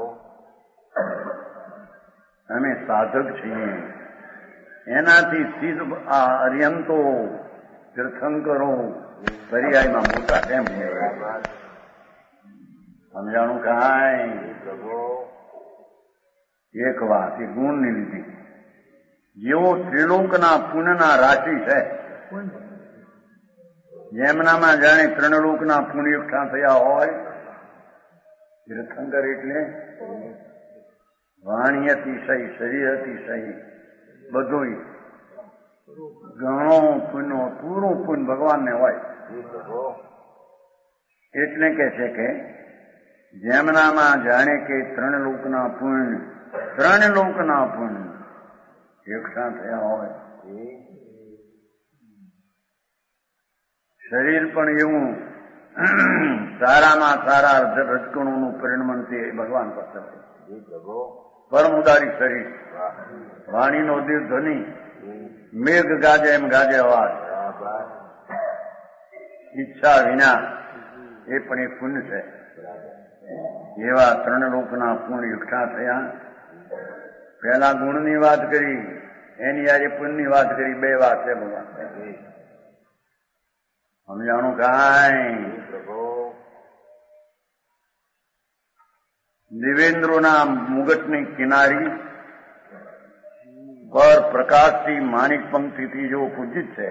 [SPEAKER 2] અમે સાધક છીએ, એનાથી સિદ્ધ આ અર્યંતો તીર્થંકરો પર્યાયમાં મોટા કેમ છે? સમજાણું કાંઈ?
[SPEAKER 3] પ્રભુ
[SPEAKER 2] એક વાત એ ગુણની લીધી. જેવો ત્રિલોકના પુણ્યના રાશિ છે, જેમનામાં જાણે ત્રણલોકના પુણ્ય એકઠા થયા હોય. તીર્થંકર એટલે વાણી અતિશય, શરીર અતિશય, બધું ઘણો પુણ્ય, પૂરું પુણ્ય ભગવાનને હોય.
[SPEAKER 3] પ્રભુ
[SPEAKER 2] એટલે કે છે કે જેમનામાં જાણે કે ત્રણલોકના પુણ્ય એકઠા થયા હોય. શરીર પણ એવું સારામાં સારા રજગુણોનું પરિણમન તે ભગવાન પાસે હોય.
[SPEAKER 3] પ્રભુ
[SPEAKER 2] પરમ ઉદારી શરીર, વાણીનો દિલ ધ્વનિ, મેઘ ગાજે એમ ગાજે અવાજ, ઈચ્છા વિના, એ પણ એક પુણ્ય છે. એવા ત્રણ લોકના પુણ્ય એકઠા થયા. પહેલા ગુણની વાત કરી, એની આજે પુણ્યની વાત કરી. બે વાત છે ભગવાન. સમજાણું કાંઈ?
[SPEAKER 3] પ્રભુ
[SPEAKER 2] દેવેન્દ્રોના મુગટની કિનારી પર પ્રકાશથી માણિક પંક્તિથી જો પૂજિત છે,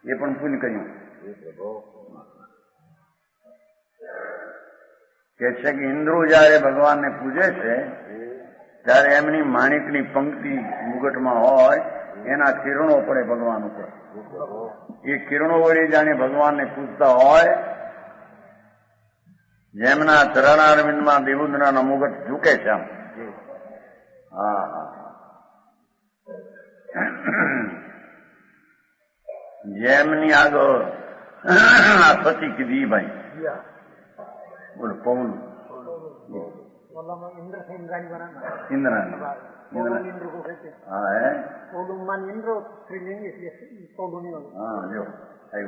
[SPEAKER 2] એ પણ પુણ્ય કર્યું.
[SPEAKER 3] પ્રભુ
[SPEAKER 2] કે છે કે ઇન્દ્રો જયારે ભગવાનને પૂજે છે ત્યારે એમની માણિકની પંક્તિ મુગટમાં હોય, એના કિરણો પડે ભગવાન ઉપર. એ કિરણો વળી જાણે ભગવાનને પૂજતા હોય. જેમના ચરણારવિંદમાં દેવુદ્રના મુગટ ઝૂકે છે આમ. હા, જેમની આગળ આ સતી કીધી ભાઈ, બોલો પૌલ इंद्राणी
[SPEAKER 4] इंद्र को कहते हैं।
[SPEAKER 2] हाँ है
[SPEAKER 4] पौलुमान इंद्र स्त्रीलिंग इसलिए पौलुनी होगी।
[SPEAKER 2] हाँ जो आयु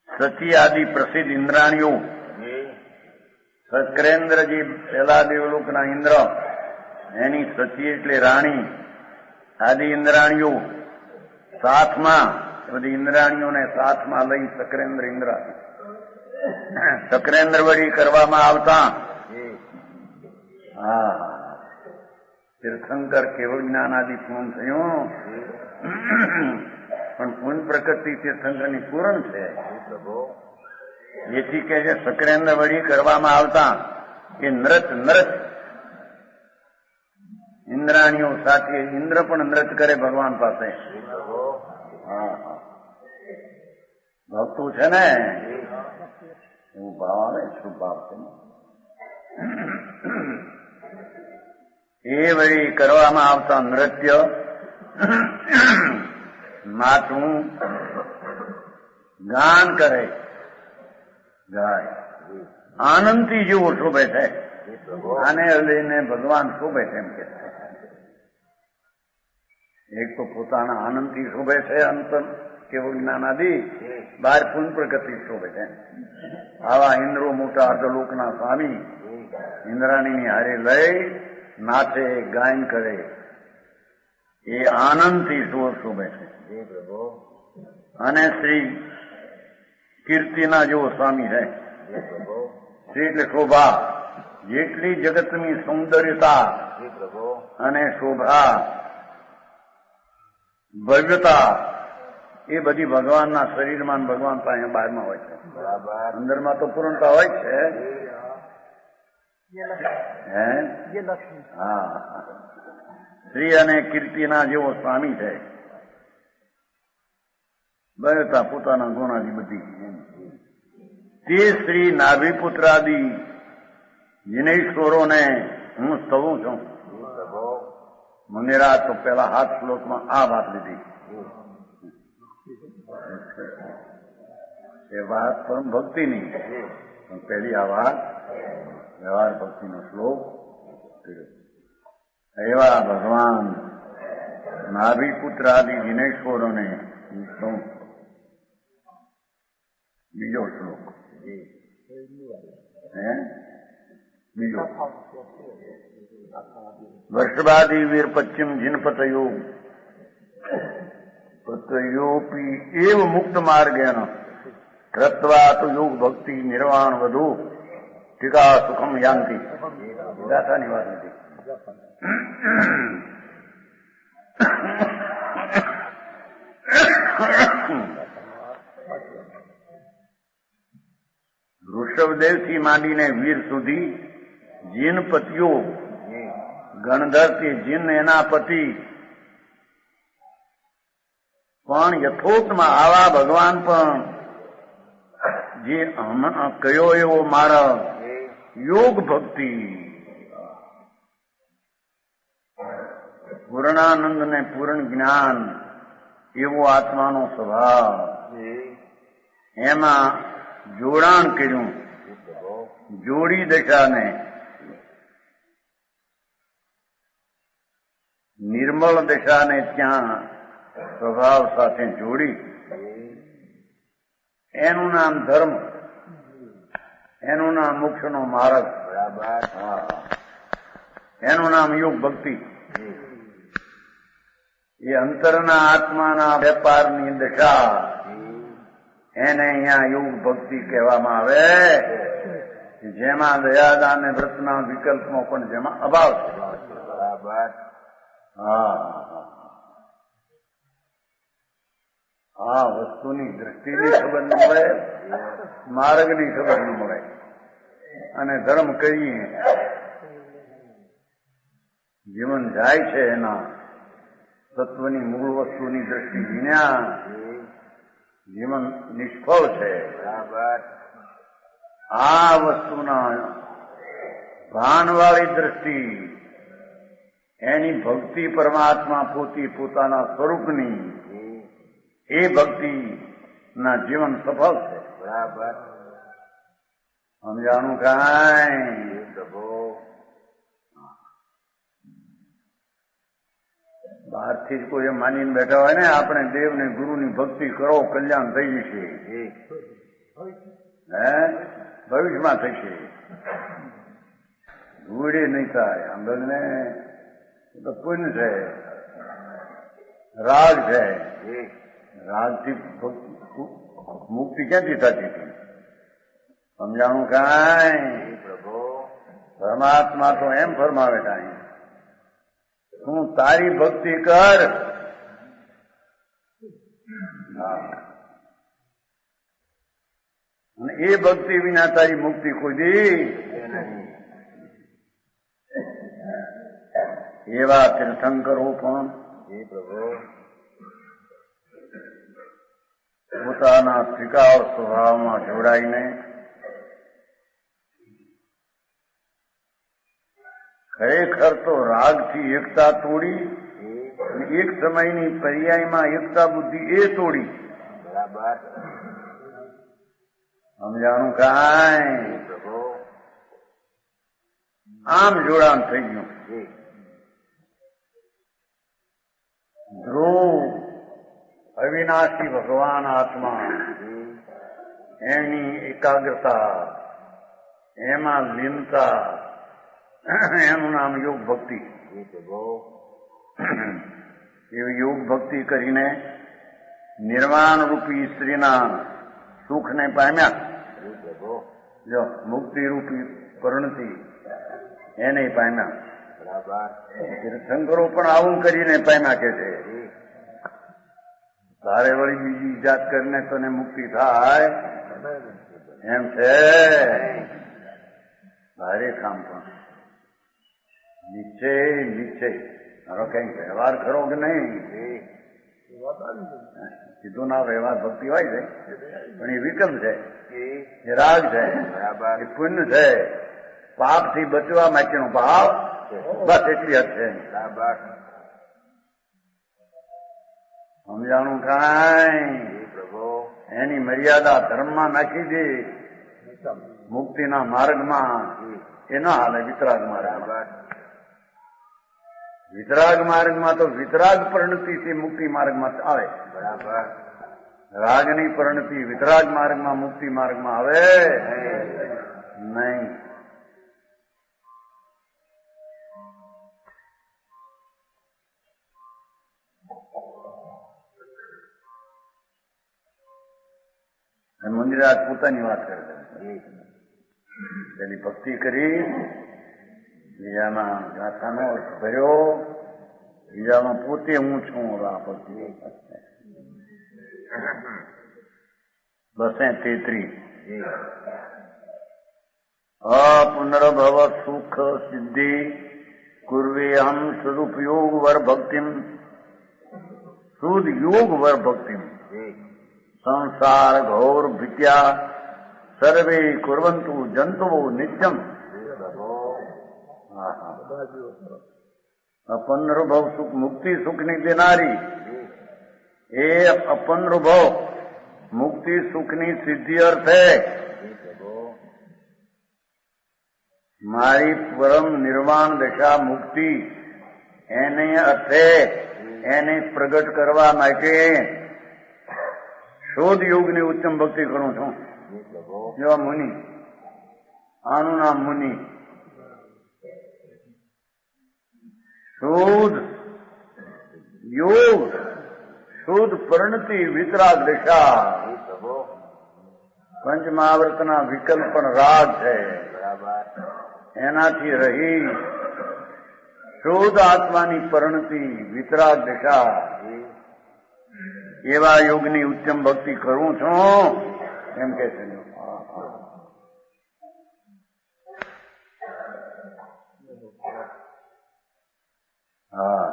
[SPEAKER 2] સતી આદિ પ્રસિદ્ધ ઇન્દ્રાણીઓ, સક્રેન્દ્રજી પહેલા દેવલોકના ઇન્દ્ર, એની સતી એટલે રાણી, આદિ ઇન્દ્રાણીઓ સાથમાં, બધી ઇન્દ્રાણીઓને સાથમાં લઈ સક્રેન્દ્ર ઇન્દ્ર, સક્રેન્દ્ર વળી કરવામાં આવતા. હા, તીર્થંકર કેવળ જ્ઞાનાદિ પૂર્ણ થયું, પણ પૂર્ણ પ્રકૃતિ તીર્થંકરની પૂર્ણ છે. જેથી કે છે સક્રેન્દ્ર વળી કરવામાં આવતા એ નૃત ઇન્દ્રાણીઓ સાથે ઇન્દ્ર પણ નૃત કરે ભગવાન પાસે. હા, ભક્તું છે ને એવું ભાવ આવે, શું ભાવ છે એ વળી કરવામાં આવતા નૃત્ય, નાચવું, ગાન કરે, ગાય, આનંદથી જેવો શોભે છે. આને લઈને ભગવાન શોભે છે એમ કે એક તો પોતાના આનંદથી શોભે છે, અંતર કેવળ જ્ઞાનાદિ, બહાર પૂર્ણ પ્રગતિ શોભે છે. આવા ઇન્દ્રો મોટા અર્ધલોકના સ્વામી ઇન્દ્રાણીની હારે લઈ નાચે, ગાયન કરે, એ આનંદથી શોભે છે. અને શ્રી કીર્તિના જેવો સ્વામી છે. શ્રી એટલે શોભા, જેટલી જગતની સૌંદર્યતા અને શોભા, ભવ્યતા, એ બધી ભગવાનના શરીરમાં, ભગવાન પાસે બહારમાં હોય છે. અંદરમાં તો પૂર્ણતા હોય છે. હે, હા, શ્રી અને કીર્તિના જેવો સ્વામી છે. ભવ્યતા, પોતાના ગુણાદી બધી. તે શ્રી નાભિપુત્રાદિ જિનેશ્વરોને હું સ્તવું છું. મંદિરા તો પેલા 7 શ્લોકમાં આ વાત લીધી. એ વાત પરમ ભક્તિની, પણ પહેલી આ વાત વ્યવહાર ભક્તિનો શ્લોક. એવા ભગવાન નાભિપુત્રાદિ જિનેશ્વરોને હું. બીજો શ્લોક હે બીજો વર્ષવાદી વીર પશ્ચિમ જીનપત યોગ પતયોપી એવ મુક્ત માર્ગેન કૃત્વા તો યોગ ભક્તિ નિર્વાણ વધુ ટીકા સુખમ યાંતિ દાતાની વાત નથી. ઋષભદેવથી માંડીને વીર સુધી જીન પતિઓ ગણધર કે જીન એના પતિ પણ યથોક્તમાં આવા ભગવાન પણ જે કયો એવો માર્ગ યોગ ભક્તિ પૂર્ણાનંદ ને પૂર્ણ જ્ઞાન એવો આત્માનો સ્વભાવ એમાં જોડાણ કર્યું. જોડી દશાને નિર્મળ દશાને ત્યાં સ્વભાવ સાથે જોડી એનું નામ ધર્મ, એનું નામ મોક્ષનો માર્ગ, એનું નામ યોગ ભક્તિ. એ અંતરના આત્માના વેપારની દશા એને અહીંયા યોગ ભક્તિ કહેવામાં આવે, જેમાં દયાદાન અને વ્રતના વિકલ્પનો પણ જેમાં અભાવ છે. હા, વસ્તુની દ્રષ્ટિની ખબર ન મળે, માર્ગની ખબર ન મળે, અને ધર્મ કહીએ જીવન જાય છે એના તત્વની મૂળ વસ્તુની દ્રષ્ટિ વિના જીવન નિષ્ફળ છે. આ વસ્તુના ભાનવાળી દ્રષ્ટિ એની ભક્તિ પરમાત્મા પોતાના સ્વરૂપની એ ભક્તિ ના જીવન સફળ છે. બરાબર સમજાણું કાંઈ? બહારથી જ કોઈ એમ માનીને બેઠા હોય ને આપણે દેવ ને ગુરુની ભક્તિ કરો કલ્યાણ થઈ જશે, ભવિષ્યમાં થશે, ભૂડે નહીં થાય. આમ ને તો પુણ્ય છે, રાગ છે. રાગથી મુક્તિ ક્યાંથી થતી હતી? સમજાણું કાંઈ? પરમાત્મા તો એમ ફરમાવે કાંઈ, તું તારી ભક્તિ કર. અને એ ભક્તિ વિના તારી મુક્તિ કોઈ દી. એવા તીર્થંકરો પણ પોતાના સ્વીકાર સ્વભાવમાં જોડાઈને ખરેખર તો રાગથી એકતા તોડી એક સમયની પર્યાયમાં એકતા બુદ્ધિ એ તોડી. બરાબર સમજાણું કાંઈ? આમ જોડાણ થઈ ગયું. ધ્રુવ અવિનાશી ભગવાન આત્મા એની એકાગ્રતા એમાં લીનતા એનું નામ યોગ ભક્તિ. એવી યોગ ભક્તિ કરીને નિર્વાણ રૂપી સ્ત્રીના સુખને પામ્યા. જો મુક્તિ રૂપી પરિણતિ એને પામ્યા. તીર્થંકરો પણ આવું કરીને પામ્યા કે છે. તારે વળી બીજી જાત કરીને તને મુક્તિ થાય એમ છે. ભારે કામ પણ નિશ્ચય મારો કઈ વ્યવહાર ખરો કે નહીં? સીધો ના વ્યવહાર ભક્તિ હોય છે, પણ એ વિકલ્પ છે, એ રાગ છે, એ પુણ્ય છે, પાપ થી બચવા માટેનો ભાવ. બસ એટલી હદ છે. સમજાણું કાંઈ? એની મર્યાદા ધર્મમાં નાખી દે, મુક્તિના માર્ગમાં એ ના હાલે. વિતરાગ માર્ગ, વિતરાગ માર્ગમાં તો વિતરાગ પરિણતિથી મુક્તિ માર્ગમાં આવે. બરાબર રાગની પરિણતિ વિતરાગ માર્ગમાં મુક્તિ માર્ગમાં આવે નહીં. મુંજરાજ પોતાની વાત કરે છે. પેલી ભક્તિ કરી, બીજામાં ગાથાનો અર્થ ભર્યો, બીજામાં પોતે હું છું. આ ભક્તિ 233 પુનર્ભવ સુખ સિદ્ધિ કુર્વે હમ સદુપયોગ વર ભક્તિમ શુદ્ધ યોગ વર ભક્તિમ સંસાર ઘોર ભીત્યા સર્વે કુર્વંતુ જંતુઓ નિત્યમ. અપનૃભવ સુખ મુક્તિ સુખની દેનારી એ અપનૃભવ મુક્તિ સુખની સિદ્ધિ અર્થે મારી પરમ નિર્વાણ દશા મુક્તિ એને અર્થે એને પ્રગટ કરવા માટે શોધ યોગની ઉત્તમ ભક્તિ કરું છું. જેવા મુનિ, આનું નામ મુનિ. શુદ્ધ યોગ, શુદ્ધ પરિણતિ, વિતરાગ દશા, પંચમહાવર્તના વિકલ્પન રાગ છે. એનાથી રહી શુદ્ધ આત્માની પરિણતિ, વિતરાગ દશા, એવા યોગની ઉત્તમ ભક્તિ કરું છું એમ કે છે. હા,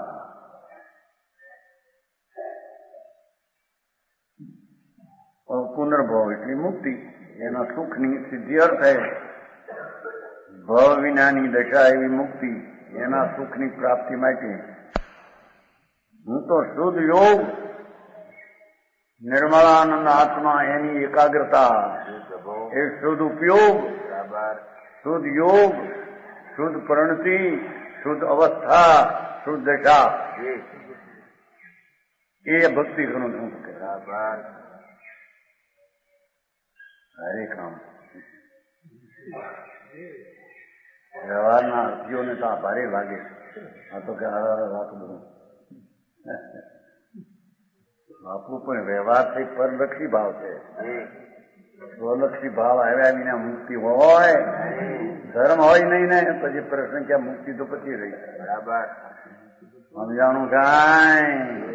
[SPEAKER 2] પુનર્ભવ એટલી મુક્તિ, એના સુખની સિદ્ધિ અર્થે ભવ વિનાની દશા એવી મુક્તિ, એના સુખની પ્રાપ્તિ માટે હું તો શુદ્ધ યોગ, નિર્મળાનંદ આત્મા, એની એકાગ્રતા, એ શુદ્ધ ઉપયોગ, શુદ્ધ યોગ, શુદ્ધ પરિણતિ, શુદ્ધ અવસ્થા, શુદ્ધ દશા, એ ભક્તિ કરું છું. હરે કામ વ્યવહારના અર્થીઓને તો આ ભારે લાગે. આ તો કે વાત બધું આપણું પણ વ્યવહારથી પરલક્ષી ભાવ છે. સ્વલક્ષી ભાવ આવ્યા વિના મુક્તિ હોય, ધર્મ હોય નહીં ને પછી પ્રશ્ન ક્યાં મુક્તિ તો પછી રહી. બરાબર સમજાણું કાંઈ?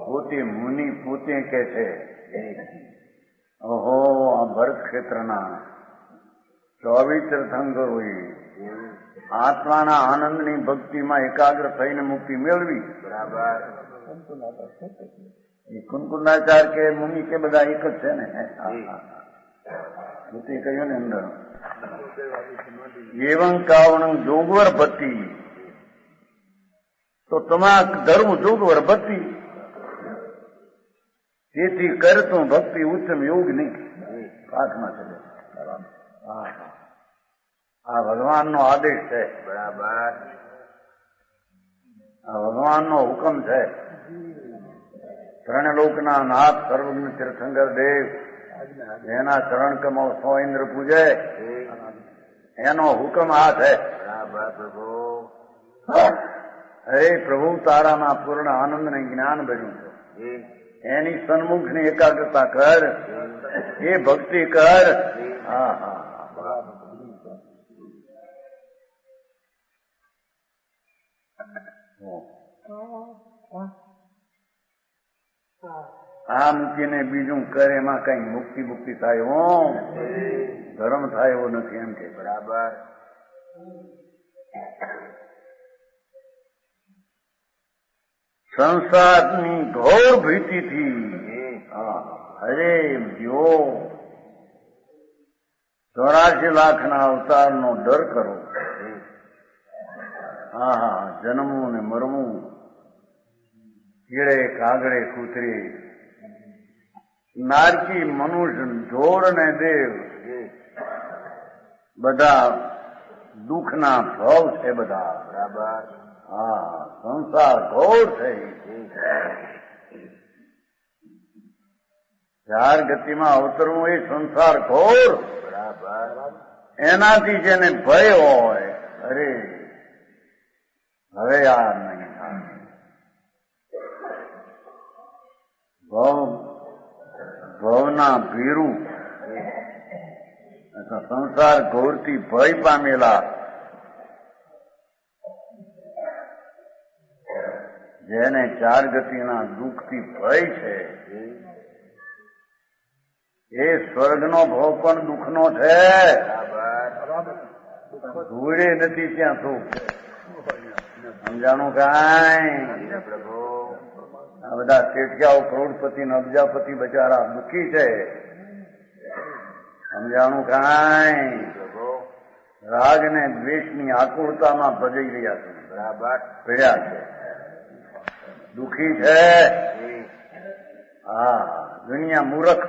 [SPEAKER 2] પોતે મુનિ પોતે કે છે, ઓહો આ ભરત ક્ષેત્રના 24 તીર્થંકરોએ આત્માના આનંદની ભક્તિમાં એકાગ્ર થઈને મુક્તિ મેળવી. બરાબર. કુંકુંડાચાર કે મુનિ કે બધા એક જ છે ને. પોતે કહ્યું ને અંદર એવં કાવણ જોગવર ભક્તિ, તો તમા ધર્મ જોગવર ભક્તિ, તેથી કરતું ભક્તિ ઉત્તમ યોગ નહીં. પાઠમાં છે. આ ભગવાનનો આદેશ છે. બરાબર. આ ભગવાનનો હુકમ છે. ત્રણલોકના નાથ સર્વજ્ઞ તીર્થંકર દેવ, એના ચરણ કમળ 100 ઇન્દ્ર પૂજે, એનો હુકમ આ છે. હરે પ્રભુ તારાના પૂર્ણ આનંદ ને જ્ઞાન બન્યું છે. એની સન્મુખની એકાગ્રતા કર, એ ભક્તિ કર. હા હા, આ મૂકીને બીજું કરે એમાં કઈ મુક્તિ મુક્તિ થાય હો, ધર્મ થાય એવો નથી એમ કે. બરાબર. સંસારની ઘોર ભીતિથી હરે જો 84 લાખના અવતારનો ડર કરો. હા હા, જન્મવું ને મરવું, કીડે કાગડે કૂતરી, નારકી મનુષ્ય, ઢોર ને દેવ, બધા દુઃખના ભાવ છે બધા. બરાબર. હા, સંસાર ઘોર થઈ. ચાર ગતિમાં અવતરવું એ સંસાર ઘોર,
[SPEAKER 3] બરાબર.
[SPEAKER 2] એનાથી જેને ભય હોય, અરે હવે આ નહીં થાય. ભવના ભીરું સંસાર ઘોરથી ભય પામેલા જેને ચાર ગતિના દુઃખથી ભય છે એ સ્વર્ગનો ભવ પણ દુઃખનો છે. ધૂળે નથી ત્યાં સુખ. સમજાણું કાંઈ?
[SPEAKER 3] પ્રભુ.
[SPEAKER 2] આ બધા શેઠિયાઓ કરોડપતિ ને અબજાપતિ બચારા દુઃખી છે. સમજાણું કાંઈ?
[SPEAKER 3] પ્રભુ.
[SPEAKER 2] રાગ ને દ્વેષની આકુળતામાં ભજાઈ રહ્યા છે.
[SPEAKER 3] બરાબર.
[SPEAKER 2] પીડ્યા છે, દુઃખી છે. હા, દુનિયા મૂર્ખ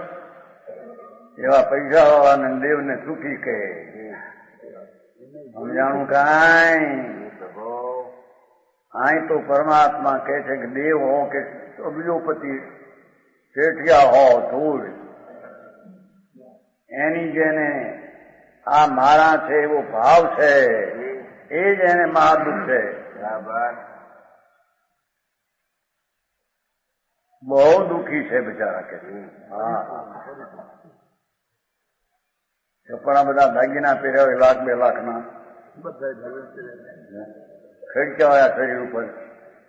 [SPEAKER 2] એવા પૈસા વાળાને દેવને સુખી કહે. સમજાણું કાંઈ? અહીં તો પરમાત્મા કહે છે કે દેવ હો કે અબજોપતિ શેઠિયા હો ધૂળ, એની જેને આ મારા છે એવો ભાવ છે એ જ એને મહાદુઃખ છે.
[SPEAKER 3] બરાબર.
[SPEAKER 2] બહુ દુઃખી છે બિચારા કે. હા, કપડા બધા દાગીના પહેર્યા હોય 1,00,000-2 લાખના, ખડક્યા હોય શરીર ઉપર,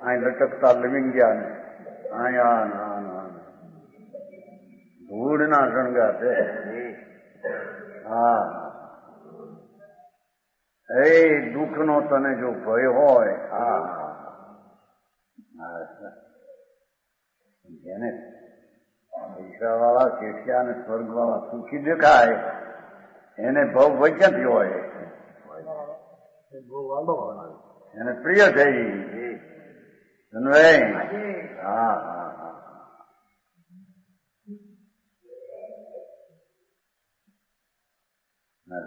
[SPEAKER 2] અહીં લટકતા લવિંગ્યા ને અહીંયા ધૂળના શણગાર છે. હા, એ દુઃખનો તને જો ભય હોય, હા, જેને પૈસા વાળા શેઠિયા અને સ્વર્ગ વાળા સુખી દેખાય એને ભવ વૈક્યાંથી હોય, એને પ્રિય છે. હા હા હા,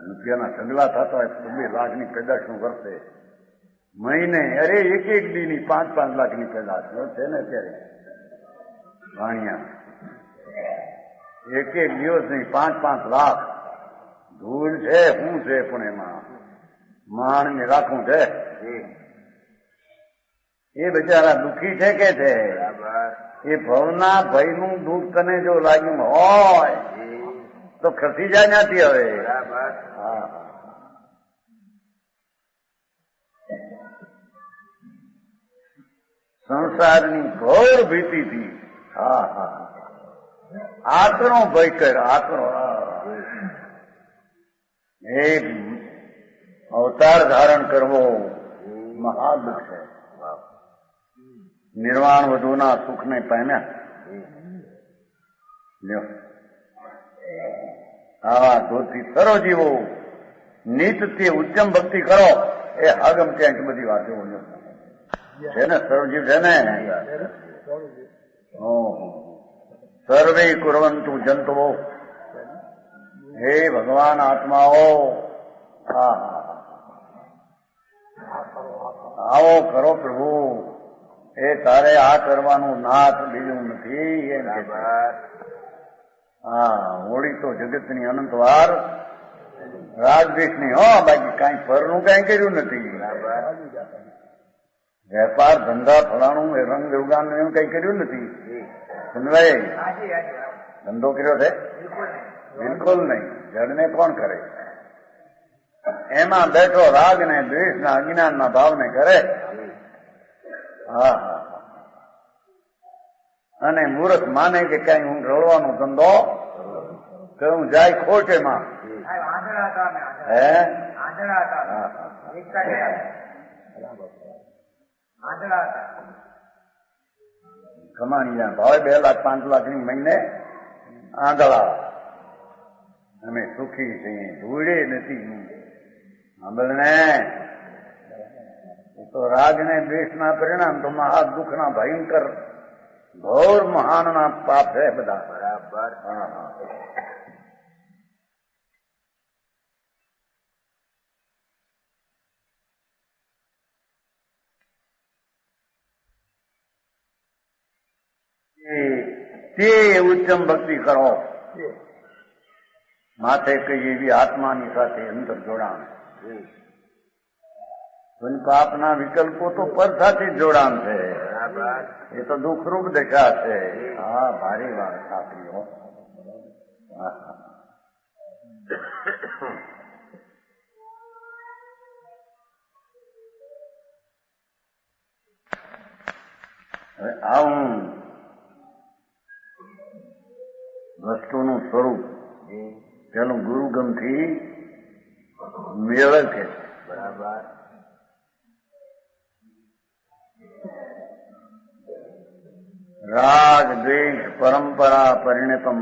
[SPEAKER 2] રૂપિયાના ઢગલા થતા હોય 2 લાખની પેદાશ નું વર્ષે મહિને, અરે એક દી ની 5-5 લાખની પેદાશ છે ને અત્યારે વાણિયા. એક દિવસની 5-5 લાખ ધૂળ છે. શું છે પણ એમાં માણને રાખવું છે. એ બિચારા દુઃખી છે કે છે. એ ભવના ભયનું દુઃખ તને જો લાગ્યું હોય તો ખસી જાય નથી હવે. હા, સંસારની ઘોર ભીતિથી. હા હા, આકરો ભય કર. આકરો એક અવતાર ધારણ કરવો મહાદુઃખ છે. નિર્વાણ વધુના સુખને પામ્યા. આવા ધોતી સરો જીવો નીતથી ઉચ્ચમ ભક્તિ કરો. એ આગમ ત્યાં બધી વાત એવું છે ને, સરોજીવ છે ને. સર્વે કુર્વંતુ જંતુઓ. હે ભગવાન આત્માઓ, આવો કરો પ્રભુ. એ તારે આ કરવાનું નાથ બીજું નથી. એમ કે હા, હોળી તો જગતની અનંતવાર રાજદેશની. હો, બાકી કઈ ફરનું કઈ કર્યું નથી. વેપાર ધંધા ફલાણું રંગ રૂગાન એવું કઈ કર્યું નથી. સમજાય? ધંધો કર્યો છે? બિલકુલ નહીં. જડને કોણ કરે? એમાં બેઠો રાગ ને દ્વેષ ના અજ્ઞાન ના ભાવને કરે. હા હા, અને મૂર્ખ માને કે કઈ હું રળવાનો ધંધો કરું જાય ખોટેમાં. હે, કમાણી જાય ભાવે 2 લાખ 5 લાખની મહિને આંધળા. અમે સુખી છીએ, ધૂળે નથી. સાંભળને, તો રાગ ને દ્વેષ ના પરિણામ તો મહા દુઃખ ના ભયંકર ઘોર મહાન ના પાપ છે બધા.
[SPEAKER 3] બરાબર.
[SPEAKER 2] હા હા, તે ઉત્તમ ભક્તિ કરો. માથે કઈ એવી આત્માની સાથે અંતર જોડાણ. પણ પાપના વિકલ્પો તો પર સાથે જોડાણ છે. એ તો દુઃખરૂપ દશા છે. હા, ભારે વાત સાંભળ્યો. હવે આવું વસ્તુનું સ્વરૂપ તેનું ગુરુગમથી મેળવે. બરાબર. રાગ દ્વેષ પરંપરા પરિણતમ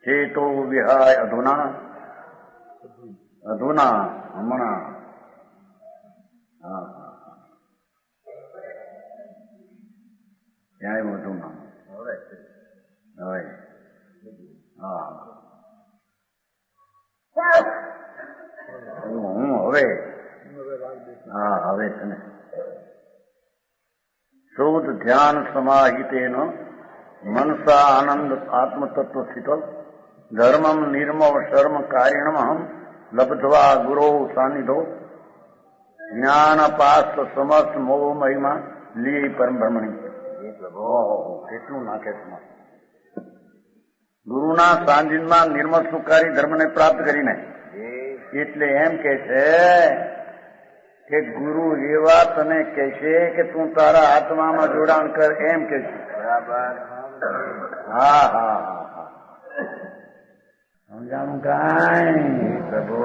[SPEAKER 2] ચેતો વિહાય અધુના હમણાં. હા, ક્યાંય વધુ ના હવે. હા, હું હવે. હા, હવે છે ને. શુદ્ધ ધ્યાન સમાહિતેન મનસા આનંદ આત્મતત્વ સ્થિત ધર્મમ નિર્મમ શર્મ કારિણમ લબ્ધવા ગુરો સાનિધો જ્ઞાન પાસ્ત સમસ્ત મોહ મહિમા લીય પરમ બ્રહ્મણી. કેટલું નાખે છે. ગુરુના સાનિધ્યમાં નિર્મળ સુખારી ધર્મને પ્રાપ્ત કરીને એટલે એમ કે છે કે ગુરુ એવા તને કહેશે કે તું તારા આત્મામાં જોડાણ કર, એમ કે છે. બરાબર. હા હા હા, સમજાણું કાંઈ પ્રભુ?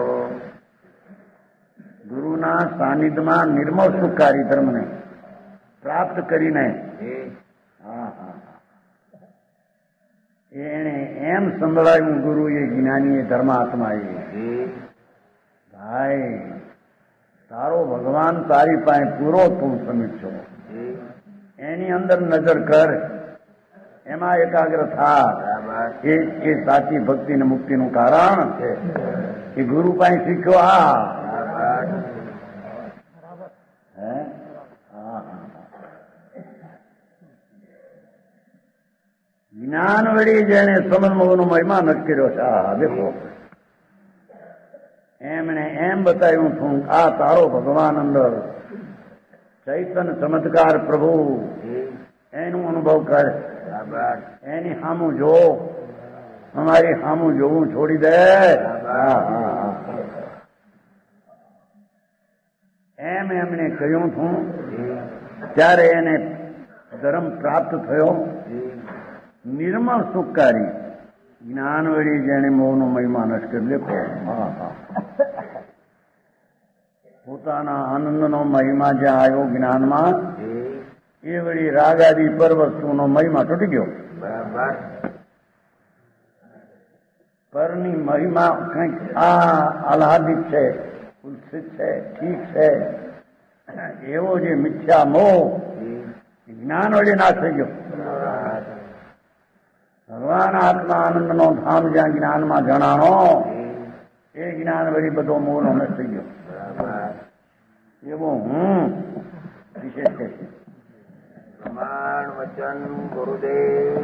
[SPEAKER 2] ગુરુના સાનિધ્યમાં નિર્મળ સુખારી ધર્મને પ્રાપ્ત કરીને હા હા એને એમ સંભળાયું ગુરુ એ જ્ઞાની ધર્માત્મા એ ભાઈ તારો ભગવાન તારી પાસે પૂરો તું સમીક્ષો એની અંદર નજર કર, એમાં એકાગ્ર થા. એ સાચી ભક્તિ ને મુક્તિ નું કારણ છે. એ ગુરુ પાસે શીખ્યો. જ્ઞાન વળી જેને સમન્મોહનો મહિમા નક્કી કર્યો છે. દેખો એમણે એમ બતાવ્યું છું આ તારો ભગવાન અંદર ચૈતન ચમત્કાર પ્રભુ એનું અનુભવ કર. એની સામું જો, અમારી સામું જોવું છોડી દે. એમ એમણે કહ્યું છું. ત્યારે એને ધર્મ પ્રાપ્ત થયો. નિર્મળ સુખકારી જ્ઞાન વળી જેને મોહનો મહિમા નષ્ટ કરી. દેખો પોતાના આનંદનો મહિમા જ્યાં આવ્યો જ્ઞાનમાં એ વળી રાગાદી પર વસ્તુનો મહિમા તૂટી ગયો. બરાબર. પરની મહિમા કંઈક આહલાદિત છે, ઉત્સિત છે, ઠીક છે, એવો જે મિથ્યા મોહ જ્ઞાન વળી નાશ થઈ ગયો. ભગવાન આત્મા આનંદનો ધામ જ્યાં જ્ઞાનમાં જણાણો એ જ્ઞાન વળી બધો મોહનો નષ્ટ થઈ ગયો. એવો હું વિશેષ છે.
[SPEAKER 3] પ્રમાણ વચન ગુરુદેવ.